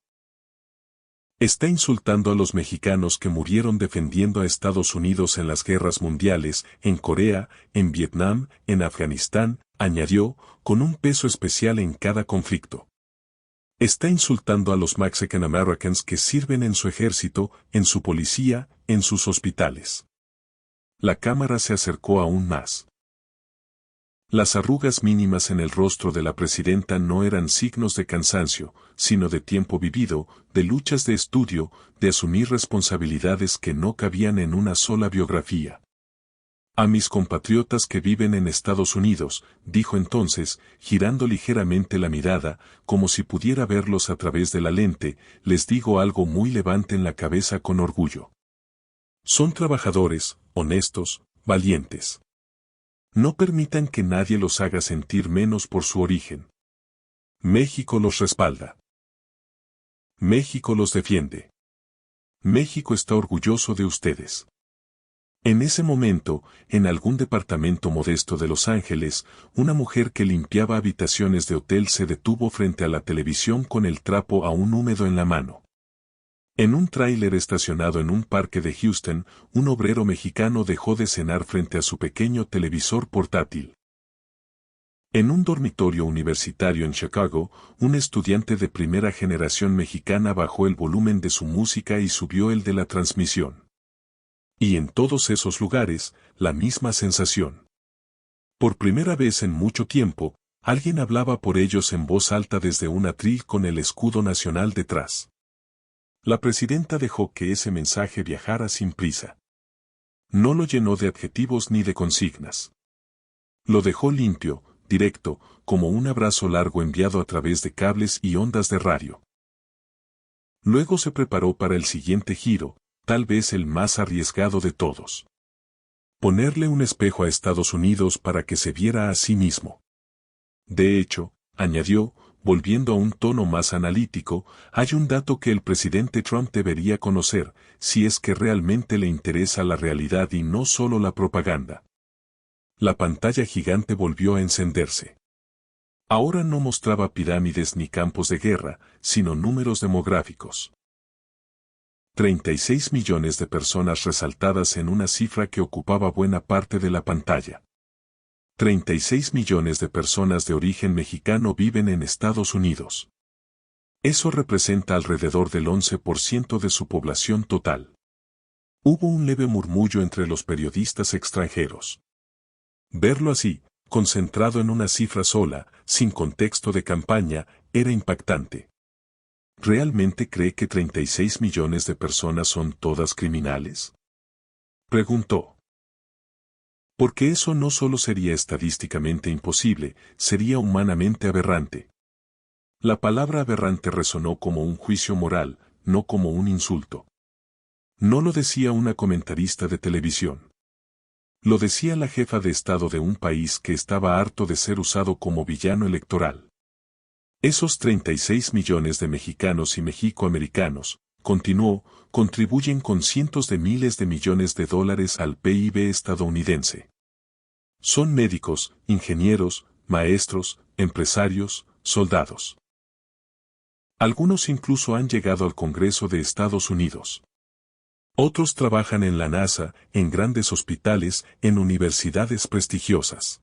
S1: Está insultando a los mexicanos que murieron defendiendo a Estados Unidos en las guerras mundiales, en Corea, en Vietnam, en Afganistán, añadió, con un peso especial en cada conflicto. Está insultando a los Mexican Americans que sirven en su ejército, en su policía, en sus hospitales. La cámara se acercó aún más. Las arrugas mínimas en el rostro de la presidenta no eran signos de cansancio, sino de tiempo vivido, de luchas de estudio, de asumir responsabilidades que no cabían en una sola biografía. A mis compatriotas que viven en Estados Unidos, dijo entonces, girando ligeramente la mirada, como si pudiera verlos a través de la lente, les digo algo muy levanten la cabeza con orgullo. Son trabajadores, honestos, valientes. No permitan que nadie los haga sentir menos por su origen. México los respalda. México los defiende. México está orgulloso de ustedes. En ese momento, en algún departamento modesto de Los Ángeles, una mujer que limpiaba habitaciones de hotel se detuvo frente a la televisión con el trapo aún húmedo en la mano. En un tráiler estacionado en un parque de Houston, un obrero mexicano dejó de cenar frente a su pequeño televisor portátil. En un dormitorio universitario en Chicago, un estudiante de primera generación mexicana bajó el volumen de su música y subió el de la transmisión. Y en todos esos lugares, la misma sensación. Por primera vez en mucho tiempo, alguien hablaba por ellos en voz alta desde un atril con el escudo nacional detrás. La presidenta dejó que ese mensaje viajara sin prisa. No lo llenó de adjetivos ni de consignas. Lo dejó limpio, directo, como un abrazo largo enviado a través de cables y ondas de radio. Luego se preparó para el siguiente giro, tal vez el más arriesgado de todos. Ponerle un espejo a Estados Unidos para que se viera a sí mismo. De hecho, añadió, volviendo a un tono más analítico, hay un dato que el presidente Trump debería conocer, si es que realmente le interesa la realidad y no solo la propaganda. La pantalla gigante volvió a encenderse. Ahora no mostraba pirámides ni campos de guerra, sino números demográficos. 36 millones de personas resaltadas en una cifra que ocupaba buena parte de la pantalla. 36 millones de personas de origen mexicano viven en Estados Unidos. Eso representa alrededor del 11% de su población total. Hubo un leve murmullo entre los periodistas extranjeros. Verlo así, concentrado en una cifra sola, sin contexto de campaña, era impactante. ¿Realmente cree que 36 millones de personas son todas criminales? Preguntó. Porque eso no solo sería estadísticamente imposible, sería humanamente aberrante. La palabra aberrante resonó como un juicio moral, no como un insulto. No lo decía una comentarista de televisión. Lo decía la jefa de Estado de un país que estaba harto de ser usado como villano electoral. Esos 36 millones de mexicanos y mexicoamericanos, continuó, contribuyen con cientos de miles de millones de dólares al PIB estadounidense. Son médicos, ingenieros, maestros, empresarios, soldados. Algunos incluso han llegado al Congreso de Estados Unidos. Otros trabajan en la NASA, en grandes hospitales, en universidades prestigiosas.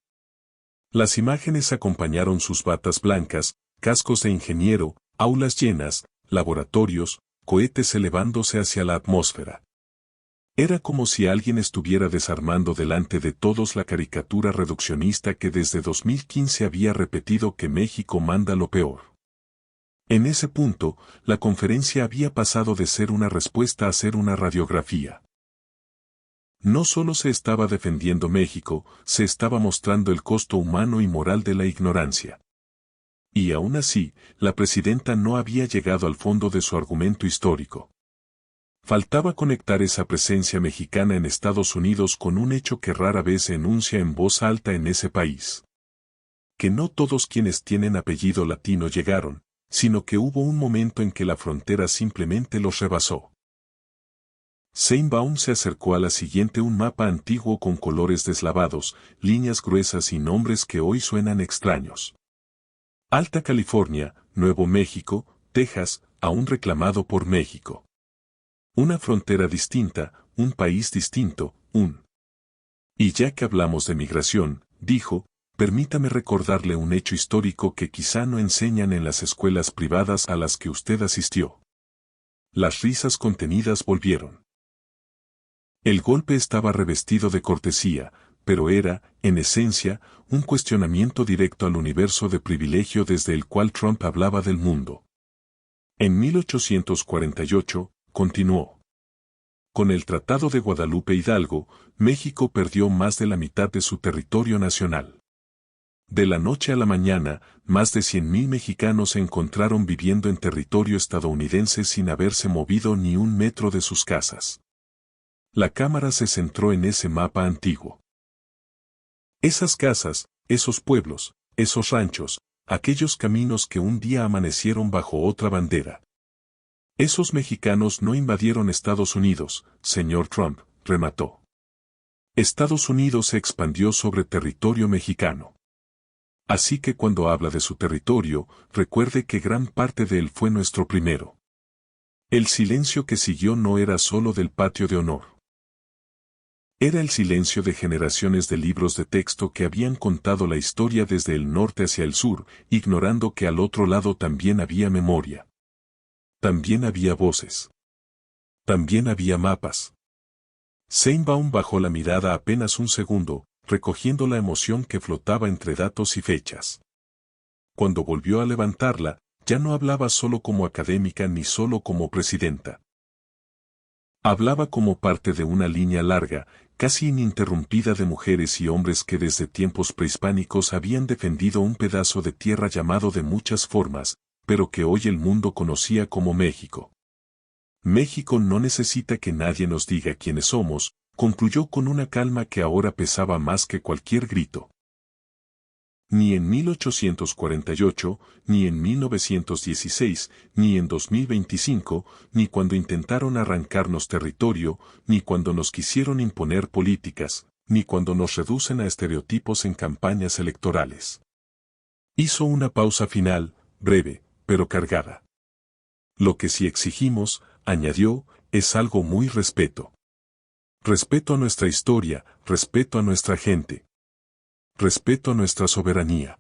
S1: Las imágenes acompañaron sus batas blancas, cascos de ingeniero, aulas llenas, laboratorios, cohetes elevándose hacia la atmósfera. Era como si alguien estuviera desarmando delante de todos la caricatura reduccionista que desde 2015 había repetido que México manda lo peor. En ese punto, la conferencia había pasado de ser una respuesta a ser una radiografía. No solo se estaba defendiendo México, se estaba mostrando el costo humano y moral de la ignorancia. Y aún así, la presidenta no había llegado al fondo de su argumento histórico. Faltaba conectar esa presencia mexicana en Estados Unidos con un hecho que rara vez se enuncia en voz alta en ese país. Que no todos quienes tienen apellido latino llegaron, sino que hubo un momento en que la frontera simplemente los rebasó. Sheinbaum se acercó a la siguiente, un mapa antiguo con colores deslavados, líneas gruesas y nombres que hoy suenan extraños. Alta California, Nuevo México, Texas, aún reclamado por México. Una frontera distinta, un país distinto, Y ya que hablamos de migración, dijo, permítame recordarle un hecho histórico que quizá no enseñan en las escuelas privadas a las que usted asistió. Las risas contenidas volvieron. El golpe estaba revestido de cortesía, pero era, en esencia, un cuestionamiento directo al universo de privilegio desde el cual Trump hablaba del mundo. En 1848, continuó. Con el Tratado de Guadalupe Hidalgo, México perdió más de la mitad de su territorio nacional. De la noche a la mañana, más de 100,000 mexicanos se encontraron viviendo en territorio estadounidense sin haberse movido ni un metro de sus casas. La cámara se centró en ese mapa antiguo. Esas casas, esos pueblos, esos ranchos, aquellos caminos que un día amanecieron bajo otra bandera. Esos mexicanos no invadieron Estados Unidos, señor Trump, remató. Estados Unidos se expandió sobre territorio mexicano. Así que cuando habla de su territorio, recuerde que gran parte de él fue nuestro primero. El silencio que siguió no era solo del patio de honor. Era el silencio de generaciones de libros de texto que habían contado la historia desde el norte hacia el sur, ignorando que al otro lado también había memoria. También había voces. También había mapas. Sheinbaum bajó la mirada apenas un segundo, recogiendo la emoción que flotaba entre datos y fechas. Cuando volvió a levantarla, ya no hablaba solo como académica ni solo como presidenta. Hablaba como parte de una línea larga, casi ininterrumpida de mujeres y hombres que desde tiempos prehispánicos habían defendido un pedazo de tierra llamado de muchas formas, pero que hoy el mundo conocía como México. México no necesita que nadie nos diga quiénes somos, concluyó con una calma que ahora pesaba más que cualquier grito. Ni en 1848, ni en 1916, ni en 2025, ni cuando intentaron arrancarnos territorio, ni cuando nos quisieron imponer políticas, ni cuando nos reducen a estereotipos en campañas electorales. Hizo una pausa final, breve, pero cargada. Lo que sí exigimos, añadió, es algo muy respeto. Respeto a nuestra historia, respeto a nuestra gente. Respeto a nuestra soberanía.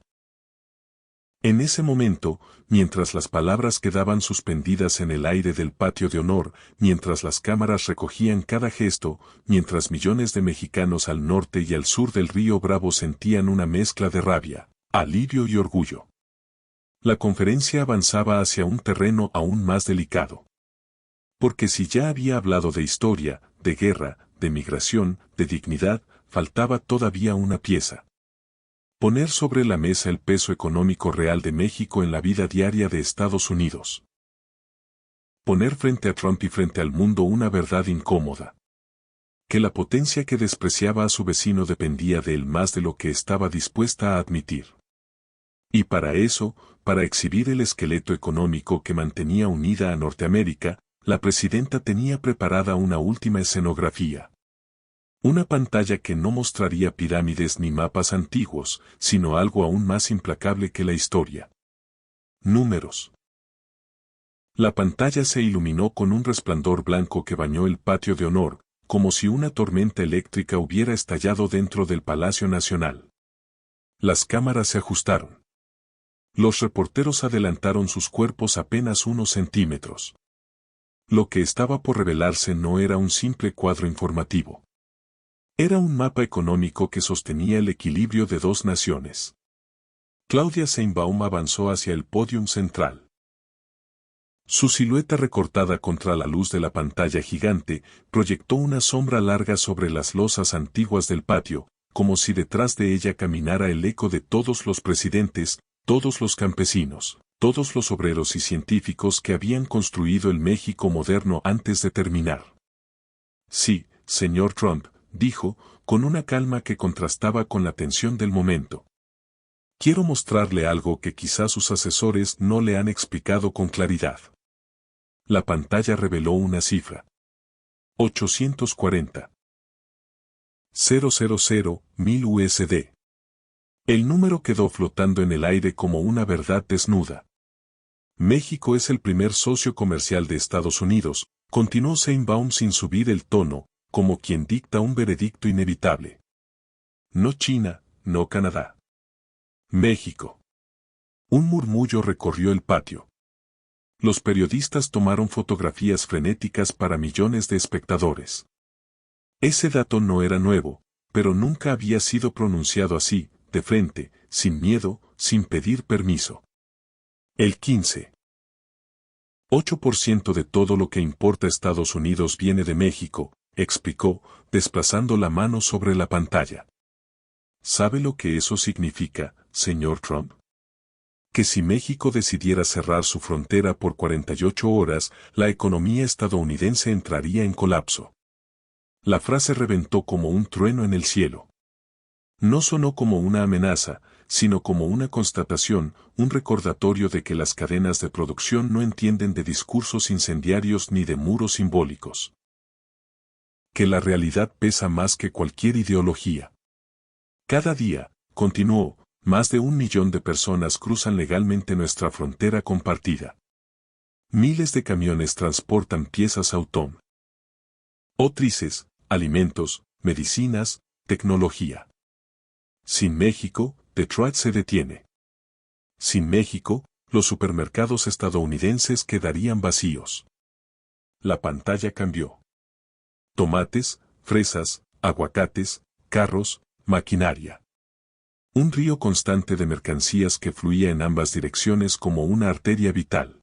S1: En ese momento, mientras las palabras quedaban suspendidas en el aire del patio de honor, mientras las cámaras recogían cada gesto, mientras millones de mexicanos al norte y al sur del río Bravo sentían una mezcla de rabia, alivio y orgullo. La conferencia avanzaba hacia un terreno aún más delicado. Porque si ya había hablado de historia, de guerra, de migración, de dignidad, faltaba todavía una pieza. Poner sobre la mesa el peso económico real de México en la vida diaria de Estados Unidos. Poner frente a Trump y frente al mundo una verdad incómoda. Que la potencia que despreciaba a su vecino dependía de él más de lo que estaba dispuesta a admitir. Y para eso, para exhibir el esqueleto económico que mantenía unida a Norteamérica, la presidenta tenía preparada una última escenografía. Una pantalla que no mostraría pirámides ni mapas antiguos, sino algo aún más implacable que la historia. Números. La pantalla se iluminó con un resplandor blanco que bañó el patio de honor, como si una tormenta eléctrica hubiera estallado dentro del Palacio Nacional. Las cámaras se ajustaron. Los reporteros adelantaron sus cuerpos apenas unos centímetros. Lo que estaba por revelarse no era un simple cuadro informativo. Era un mapa económico que sostenía el equilibrio de dos naciones. Claudia Sheinbaum avanzó hacia el pódium central. Su silueta recortada contra la luz de la pantalla gigante proyectó una sombra larga sobre las losas antiguas del patio, como si detrás de ella caminara el eco de todos los presidentes, todos los campesinos, todos los obreros y científicos que habían construido el México moderno antes de terminar. Sí, señor Trump, dijo, con una calma que contrastaba con la tensión del momento. Quiero mostrarle algo que quizás sus asesores no le han explicado con claridad. La pantalla reveló una cifra. 840. 000,000 USD. El número quedó flotando en el aire como una verdad desnuda. México es el primer socio comercial de Estados Unidos, continuó Sheinbaum sin subir el tono, como quien dicta un veredicto inevitable. No China, no Canadá. México. Un murmullo recorrió el patio. Los periodistas tomaron fotografías frenéticas para millones de espectadores. Ese dato no era nuevo, pero nunca había sido pronunciado así, de frente, sin miedo, sin pedir permiso. El 15,8% de todo lo que importa a Estados Unidos viene de México, explicó, desplazando la mano sobre la pantalla. ¿Sabe lo que eso significa, señor Trump? Que si México decidiera cerrar su frontera por 48 horas, la economía estadounidense entraría en colapso. La frase reventó como un trueno en el cielo. No sonó como una amenaza, sino como una constatación, un recordatorio de que las cadenas de producción no entienden de discursos incendiarios ni de muros simbólicos. Que la realidad pesa más que cualquier ideología. Cada día, continuó, más de 1 millón de personas cruzan legalmente nuestra frontera compartida. Miles de camiones transportan piezas automotrices, alimentos, medicinas, tecnología. Sin México, Detroit se detiene. Sin México, los supermercados estadounidenses quedarían vacíos. La pantalla cambió. Tomates, fresas, aguacates, carros, maquinaria. Un río constante de mercancías que fluía en ambas direcciones como una arteria vital.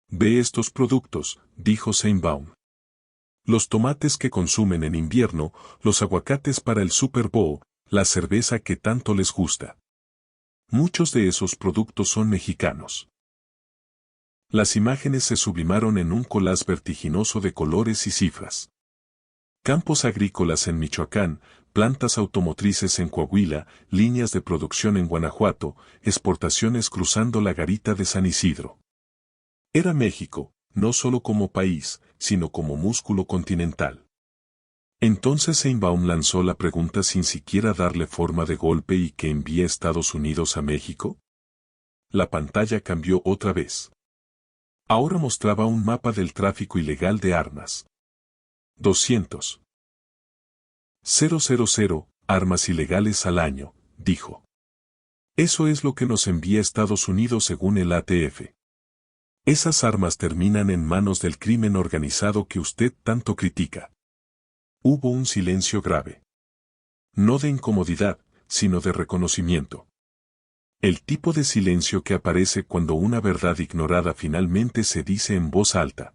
S1: Ve estos productos, dijo Sheinbaum. Los tomates que consumen en invierno, los aguacates para el Super Bowl, la cerveza que tanto les gusta. Muchos de esos productos son mexicanos. Las imágenes se sublimaron en un collage vertiginoso de colores y cifras. Campos agrícolas en Michoacán, plantas automotrices en Coahuila, líneas de producción en Guanajuato, exportaciones cruzando la garita de San Isidro. Era México, no solo como país, sino como músculo continental. Entonces Sheinbaum lanzó la pregunta sin siquiera darle forma de golpe: ¿y que envía Estados Unidos a México? La pantalla cambió otra vez. Ahora mostraba un mapa del tráfico ilegal de armas. 200.000 armas ilegales al año, dijo. Eso es lo que nos envía Estados Unidos según el ATF. Esas armas terminan en manos del crimen organizado que usted tanto critica. Hubo un silencio grave. No de incomodidad, sino de reconocimiento. El tipo de silencio que aparece cuando una verdad ignorada finalmente se dice en voz alta.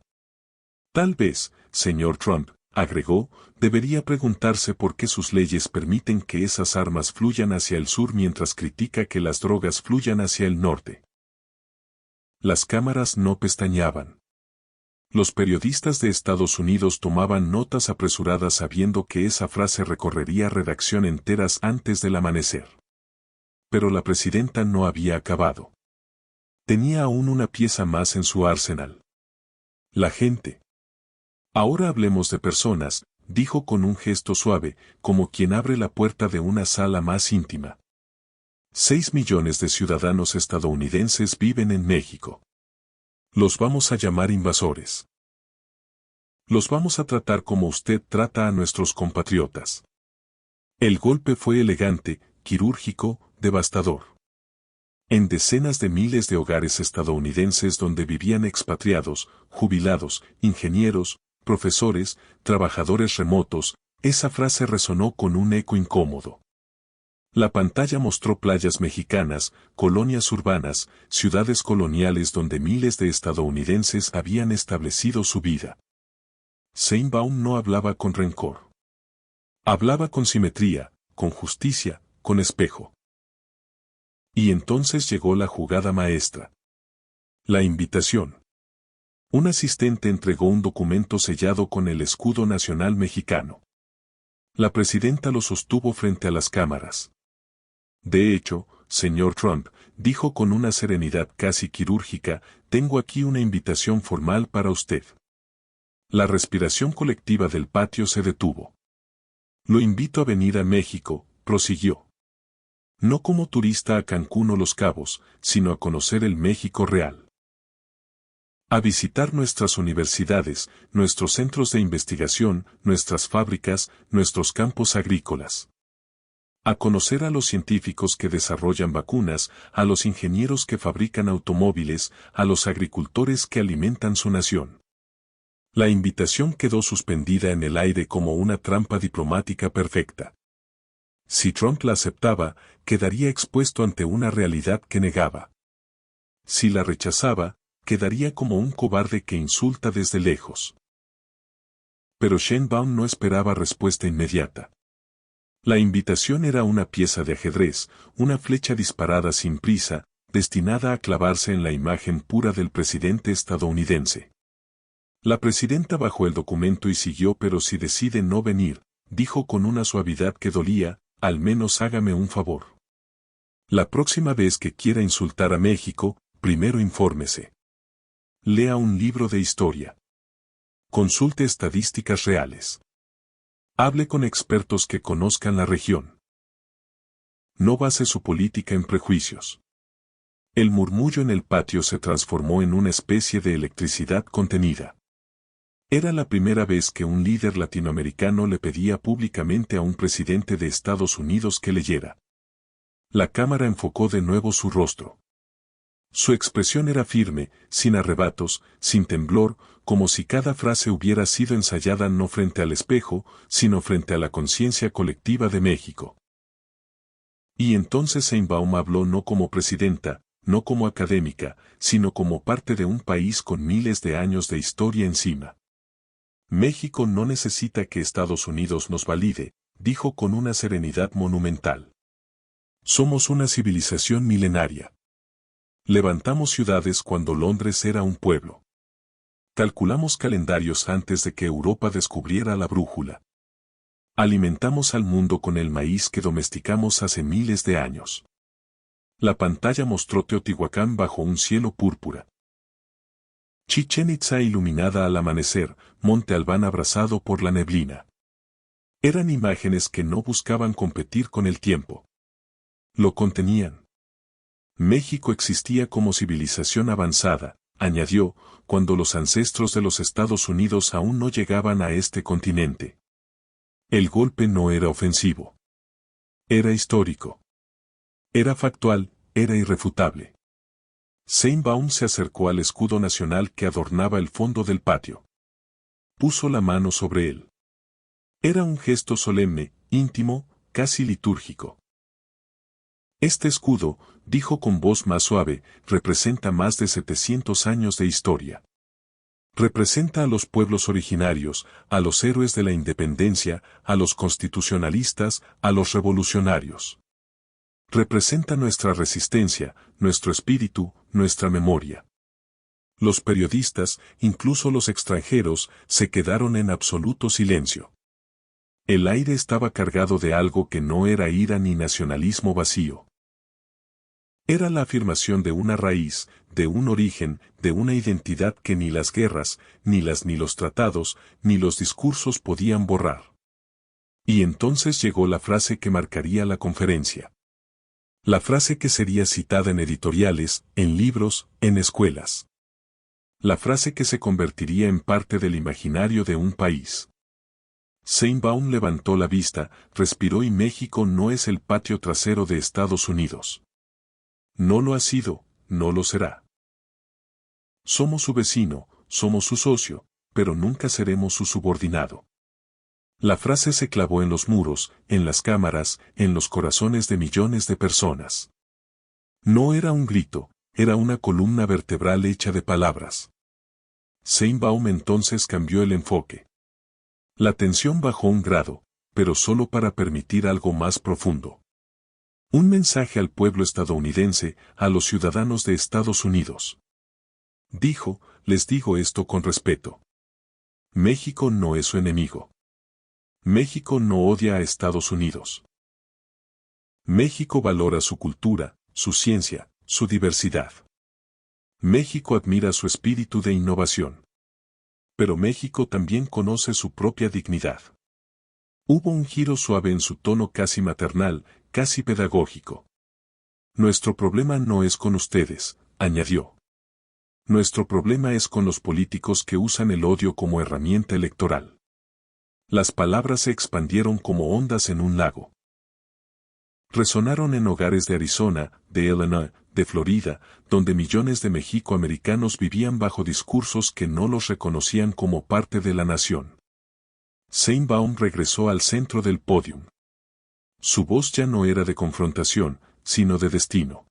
S1: Tal vez, señor Trump, agregó, debería preguntarse por qué sus leyes permiten que esas armas fluyan hacia el sur mientras critica que las drogas fluyan hacia el norte. Las cámaras no pestañeaban. Los periodistas de Estados Unidos tomaban notas apresuradas sabiendo que esa frase recorrería redacción enteras antes del amanecer. Pero la presidenta no había acabado. Tenía aún una pieza más en su arsenal. La gente. Ahora hablemos de personas, dijo con un gesto suave, como quien abre la puerta de una sala más íntima. 6 millones de ciudadanos estadounidenses viven en México. Los vamos a llamar invasores. Los vamos a tratar como usted trata a nuestros compatriotas. El golpe fue elegante, quirúrgico, devastador. En decenas de miles de hogares estadounidenses donde vivían expatriados, jubilados, ingenieros, profesores, trabajadores remotos, esa frase resonó con un eco incómodo. La pantalla mostró playas mexicanas, colonias urbanas, ciudades coloniales donde miles de estadounidenses habían establecido su vida. Sheinbaum no hablaba con rencor. Hablaba con simetría, con justicia, con espejo. Y entonces llegó la jugada maestra. La invitación. Un asistente entregó un documento sellado con el escudo nacional mexicano. La presidenta lo sostuvo frente a las cámaras. De hecho, señor Trump, dijo con una serenidad casi quirúrgica, tengo aquí una invitación formal para usted. La respiración colectiva del patio se detuvo. Lo invito a venir a México, prosiguió. No como turista a Cancún o Los Cabos, sino a conocer el México real. A visitar nuestras universidades, nuestros centros de investigación, nuestras fábricas, nuestros campos agrícolas. A conocer a los científicos que desarrollan vacunas, a los ingenieros que fabrican automóviles, a los agricultores que alimentan su nación. La invitación quedó suspendida en el aire como una trampa diplomática perfecta. Si Trump la aceptaba, quedaría expuesto ante una realidad que negaba. Si la rechazaba, quedaría como un cobarde que insulta desde lejos. Pero Sheinbaum no esperaba respuesta inmediata. La invitación era una pieza de ajedrez, una flecha disparada sin prisa, destinada a clavarse en la imagen pura del presidente estadounidense. La presidenta bajó el documento y siguió. Pero si decide no venir, dijo con una suavidad que dolía, al menos hágame un favor. La próxima vez que quiera insultar a México, primero infórmese. Lea un libro de historia. Consulte estadísticas reales. Hable con expertos que conozcan la región. No base su política en prejuicios. El murmullo en el patio se transformó en una especie de electricidad contenida. Era la primera vez que un líder latinoamericano le pedía públicamente a un presidente de Estados Unidos que leyera. La cámara enfocó de nuevo su rostro. Su expresión era firme, sin arrebatos, sin temblor, como si cada frase hubiera sido ensayada no frente al espejo, sino frente a la conciencia colectiva de México. Y entonces Sheinbaum habló no como presidenta, no como académica, sino como parte de un país con miles de años de historia encima. México no necesita que Estados Unidos nos valide, dijo con una serenidad monumental. Somos una civilización milenaria. Levantamos ciudades cuando Londres era un pueblo. Calculamos calendarios antes de que Europa descubriera la brújula. Alimentamos al mundo con el maíz que domesticamos hace miles de años. La pantalla mostró Teotihuacán bajo un cielo púrpura. Chichén Itzá iluminada al amanecer, Monte Albán abrazado por la neblina. Eran imágenes que no buscaban competir con el tiempo. Lo contenían. México existía como civilización avanzada, añadió, cuando los ancestros de los Estados Unidos aún no llegaban a este continente. El golpe no era ofensivo. Era histórico. Era factual, era irrefutable. Sheinbaum se acercó al escudo nacional que adornaba el fondo del patio. Puso la mano sobre él. Era un gesto solemne, íntimo, casi litúrgico. Este escudo, dijo con voz más suave, representa más de 700 años de historia. Representa a los pueblos originarios, a los héroes de la independencia, a los constitucionalistas, a los revolucionarios. Representa nuestra resistencia, nuestro espíritu, nuestra memoria. Los periodistas, incluso los extranjeros, se quedaron en absoluto silencio. El aire estaba cargado de algo que no era ira ni nacionalismo vacío. Era la afirmación de una raíz, de un origen, de una identidad que ni las guerras, ni los tratados, ni los discursos podían borrar. Y entonces llegó la frase que marcaría la conferencia. La frase que sería citada en editoriales, en libros, en escuelas. La frase que se convertiría en parte del imaginario de un país. Sheinbaum levantó la vista, respiró y México no es el patio trasero de Estados Unidos. No lo ha sido, no lo será. Somos su vecino, somos su socio, pero nunca seremos su subordinado. La frase se clavó en los muros, en las cámaras, en los corazones de millones de personas. No era un grito, era una columna vertebral hecha de palabras. Sheinbaum entonces cambió el enfoque. La tensión bajó un grado, pero solo para permitir algo más profundo. Un mensaje al pueblo estadounidense, a los ciudadanos de Estados Unidos. Dijo, les digo esto con respeto. México no es su enemigo. México no odia a Estados Unidos. México valora su cultura, su ciencia, su diversidad. México admira su espíritu de innovación. Pero México también conoce su propia dignidad. Hubo un giro suave en su tono casi maternal, casi pedagógico. Nuestro problema no es con ustedes, añadió. Nuestro problema es con los políticos que usan el odio como herramienta electoral. Las palabras se expandieron como ondas en un lago. Resonaron en hogares de Arizona, de Illinois, de Florida, donde millones de mexicoamericanos vivían bajo discursos que no los reconocían como parte de la nación. Sheinbaum regresó al centro del pódium. Su voz ya no era de confrontación, sino de destino.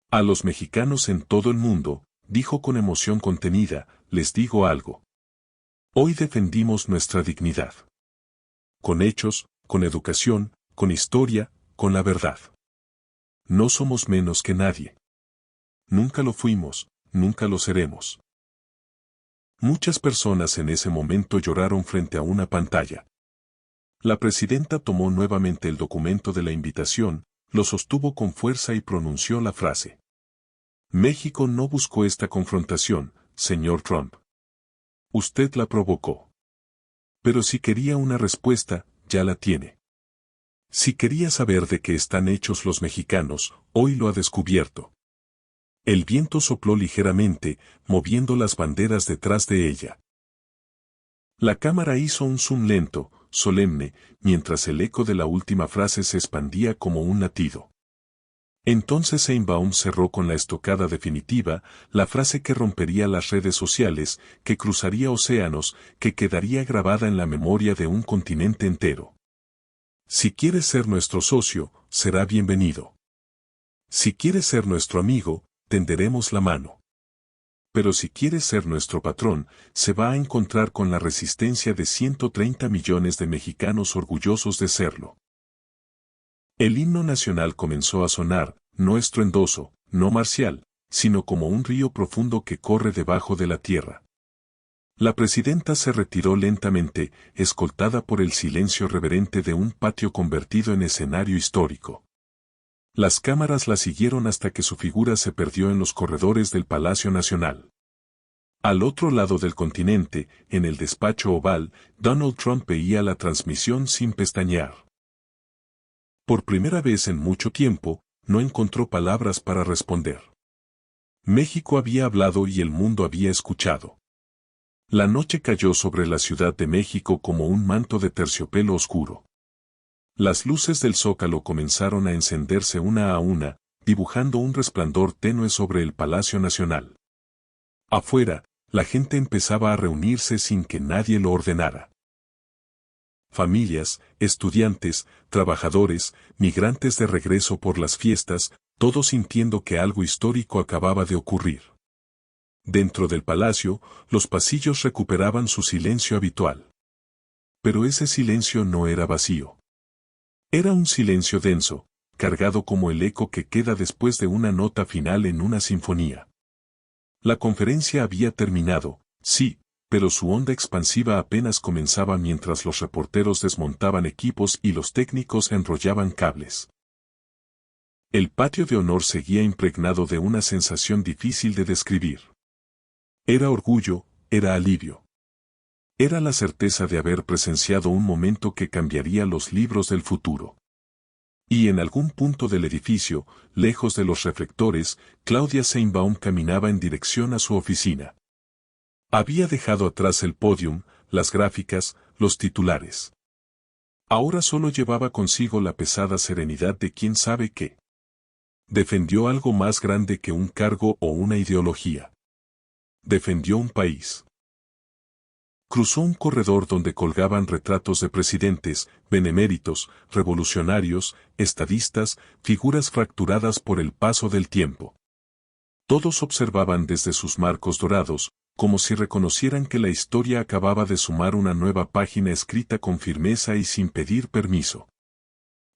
S1: A los mexicanos en todo el mundo, dijo con emoción contenida, les digo algo. Hoy defendimos nuestra dignidad. Con hechos, con educación, con historia, con la verdad. No somos menos que nadie. Nunca lo fuimos, nunca lo seremos. Muchas personas en ese momento lloraron frente a una pantalla. La presidenta tomó nuevamente el documento de la invitación, lo sostuvo con fuerza y pronunció la frase. México no buscó esta confrontación, señor Trump. Usted la provocó. Pero si quería una respuesta, ya la tiene. Si quería saber de qué están hechos los mexicanos, hoy lo ha descubierto. El viento sopló ligeramente, moviendo las banderas detrás de ella. La cámara hizo un zoom lento, solemne, mientras el eco de la última frase se expandía como un latido. Entonces Sheinbaum cerró con la estocada definitiva, la frase que rompería las redes sociales, que cruzaría océanos, que quedaría grabada en la memoria de un continente entero. Si quieres ser nuestro socio, será bienvenido. Si quieres ser nuestro amigo, tenderemos la mano. Pero si quieres ser nuestro patrón, se va a encontrar con la resistencia de 130 millones de mexicanos orgullosos de serlo. El himno nacional comenzó a sonar, no estruendoso, no marcial, sino como un río profundo que corre debajo de la tierra. La presidenta se retiró lentamente, escoltada por el silencio reverente de un patio convertido en escenario histórico. Las cámaras la siguieron hasta que su figura se perdió en los corredores del Palacio Nacional. Al otro lado del continente, en el despacho oval, Donald Trump veía la transmisión sin pestañear. Por primera vez en mucho tiempo, no encontró palabras para responder. México había hablado y el mundo había escuchado. La noche cayó sobre la Ciudad de México como un manto de terciopelo oscuro. Las luces del zócalo comenzaron a encenderse una a una, dibujando un resplandor tenue sobre el Palacio Nacional. Afuera, la gente empezaba a reunirse sin que nadie lo ordenara. Familias, estudiantes, trabajadores, migrantes de regreso por las fiestas, todos sintiendo que algo histórico acababa de ocurrir. Dentro del palacio, los pasillos recuperaban su silencio habitual. Pero ese silencio no era vacío. Era un silencio denso, cargado como el eco que queda después de una nota final en una sinfonía. La conferencia había terminado, sí, pero su onda expansiva apenas comenzaba mientras los reporteros desmontaban equipos y los técnicos enrollaban cables. El patio de honor seguía impregnado de una sensación difícil de describir. Era orgullo, era alivio. Era la certeza de haber presenciado un momento que cambiaría los libros del futuro. Y en algún punto del edificio, lejos de los reflectores, Claudia Sheinbaum caminaba en dirección a su oficina. Había dejado atrás el pódium, las gráficas, los titulares. Ahora solo llevaba consigo la pesada serenidad de quién sabe qué. Defendió algo más grande que un cargo o una ideología. Defendió un país. Cruzó un corredor donde colgaban retratos de presidentes, beneméritos, revolucionarios, estadistas, figuras fracturadas por el paso del tiempo. Todos observaban desde sus marcos dorados, como si reconocieran que la historia acababa de sumar una nueva página escrita con firmeza y sin pedir permiso.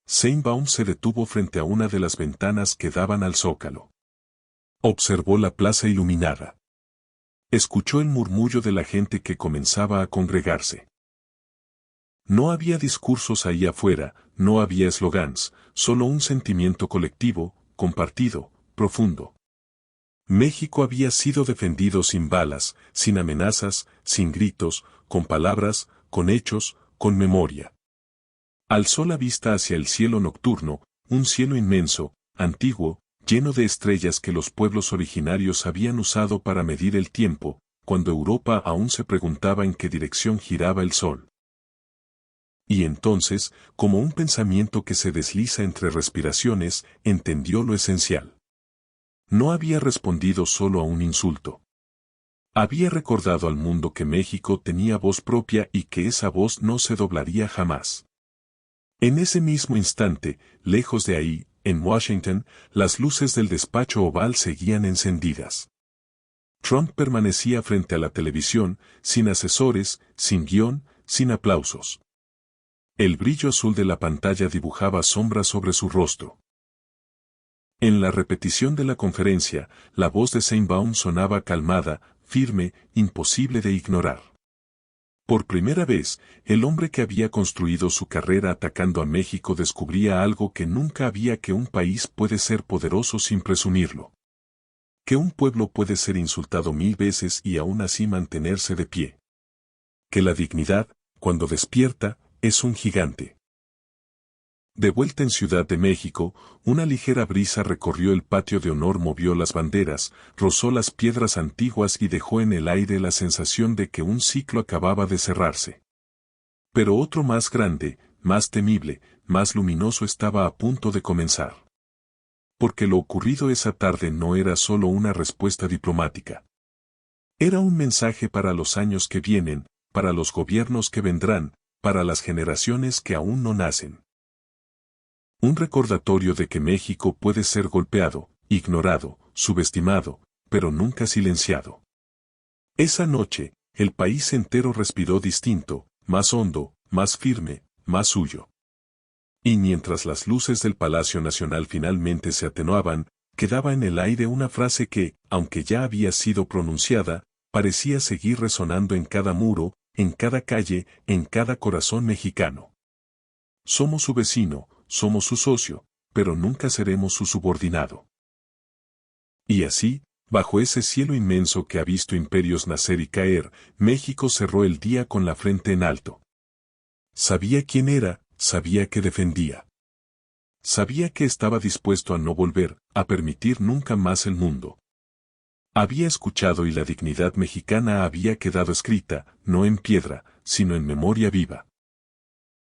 S1: Sheinbaum se detuvo frente a una de las ventanas que daban al zócalo. Observó la plaza iluminada. Escuchó el murmullo de la gente que comenzaba a congregarse. No había discursos ahí afuera, no había eslogans, solo un sentimiento colectivo, compartido, profundo. México había sido defendido sin balas, sin amenazas, sin gritos, con palabras, con hechos, con memoria. Alzó la vista hacia el cielo nocturno, un cielo inmenso, antiguo, lleno de estrellas que los pueblos originarios habían usado para medir el tiempo, cuando Europa aún se preguntaba en qué dirección giraba el sol. Y entonces, como un pensamiento que se desliza entre respiraciones, entendió lo esencial. No había respondido solo a un insulto. Había recordado al mundo que México tenía voz propia y que esa voz no se doblaría jamás. En ese mismo instante, lejos de ahí, en Washington, las luces del despacho oval seguían encendidas. Trump permanecía frente a la televisión, sin asesores, sin guión, sin aplausos. El brillo azul de la pantalla dibujaba sombras sobre su rostro. En la repetición de la conferencia, la voz de Sheinbaum sonaba calmada, firme, imposible de ignorar. Por primera vez, el hombre que había construido su carrera atacando a México descubría algo que nunca había: que un país puede ser poderoso sin presumirlo. Que un pueblo puede ser insultado 1000 veces y aún así mantenerse de pie. Que la dignidad, cuando despierta, es un gigante. De vuelta en Ciudad de México, una ligera brisa recorrió el patio de honor, movió las banderas, rozó las piedras antiguas y dejó en el aire la sensación de que un ciclo acababa de cerrarse. Pero otro más grande, más temible, más luminoso estaba a punto de comenzar. Porque lo ocurrido esa tarde no era solo una respuesta diplomática. Era un mensaje para los años que vienen, para los gobiernos que vendrán, para las generaciones que aún no nacen. Un recordatorio de que México puede ser golpeado, ignorado, subestimado, pero nunca silenciado. Esa noche, el país entero respiró distinto, más hondo, más firme, más suyo. Y mientras las luces del Palacio Nacional finalmente se atenuaban, quedaba en el aire una frase que, aunque ya había sido pronunciada, parecía seguir resonando en cada muro, en cada calle, en cada corazón mexicano. Somos su vecino, somos su socio, pero nunca seremos su subordinado. Y así, bajo ese cielo inmenso que ha visto imperios nacer y caer, México cerró el día con la frente en alto. Sabía quién era, sabía que defendía. Sabía que estaba dispuesto a no volver a permitir nunca más el mundo. Había escuchado y la dignidad mexicana había quedado escrita, no en piedra, sino en memoria viva.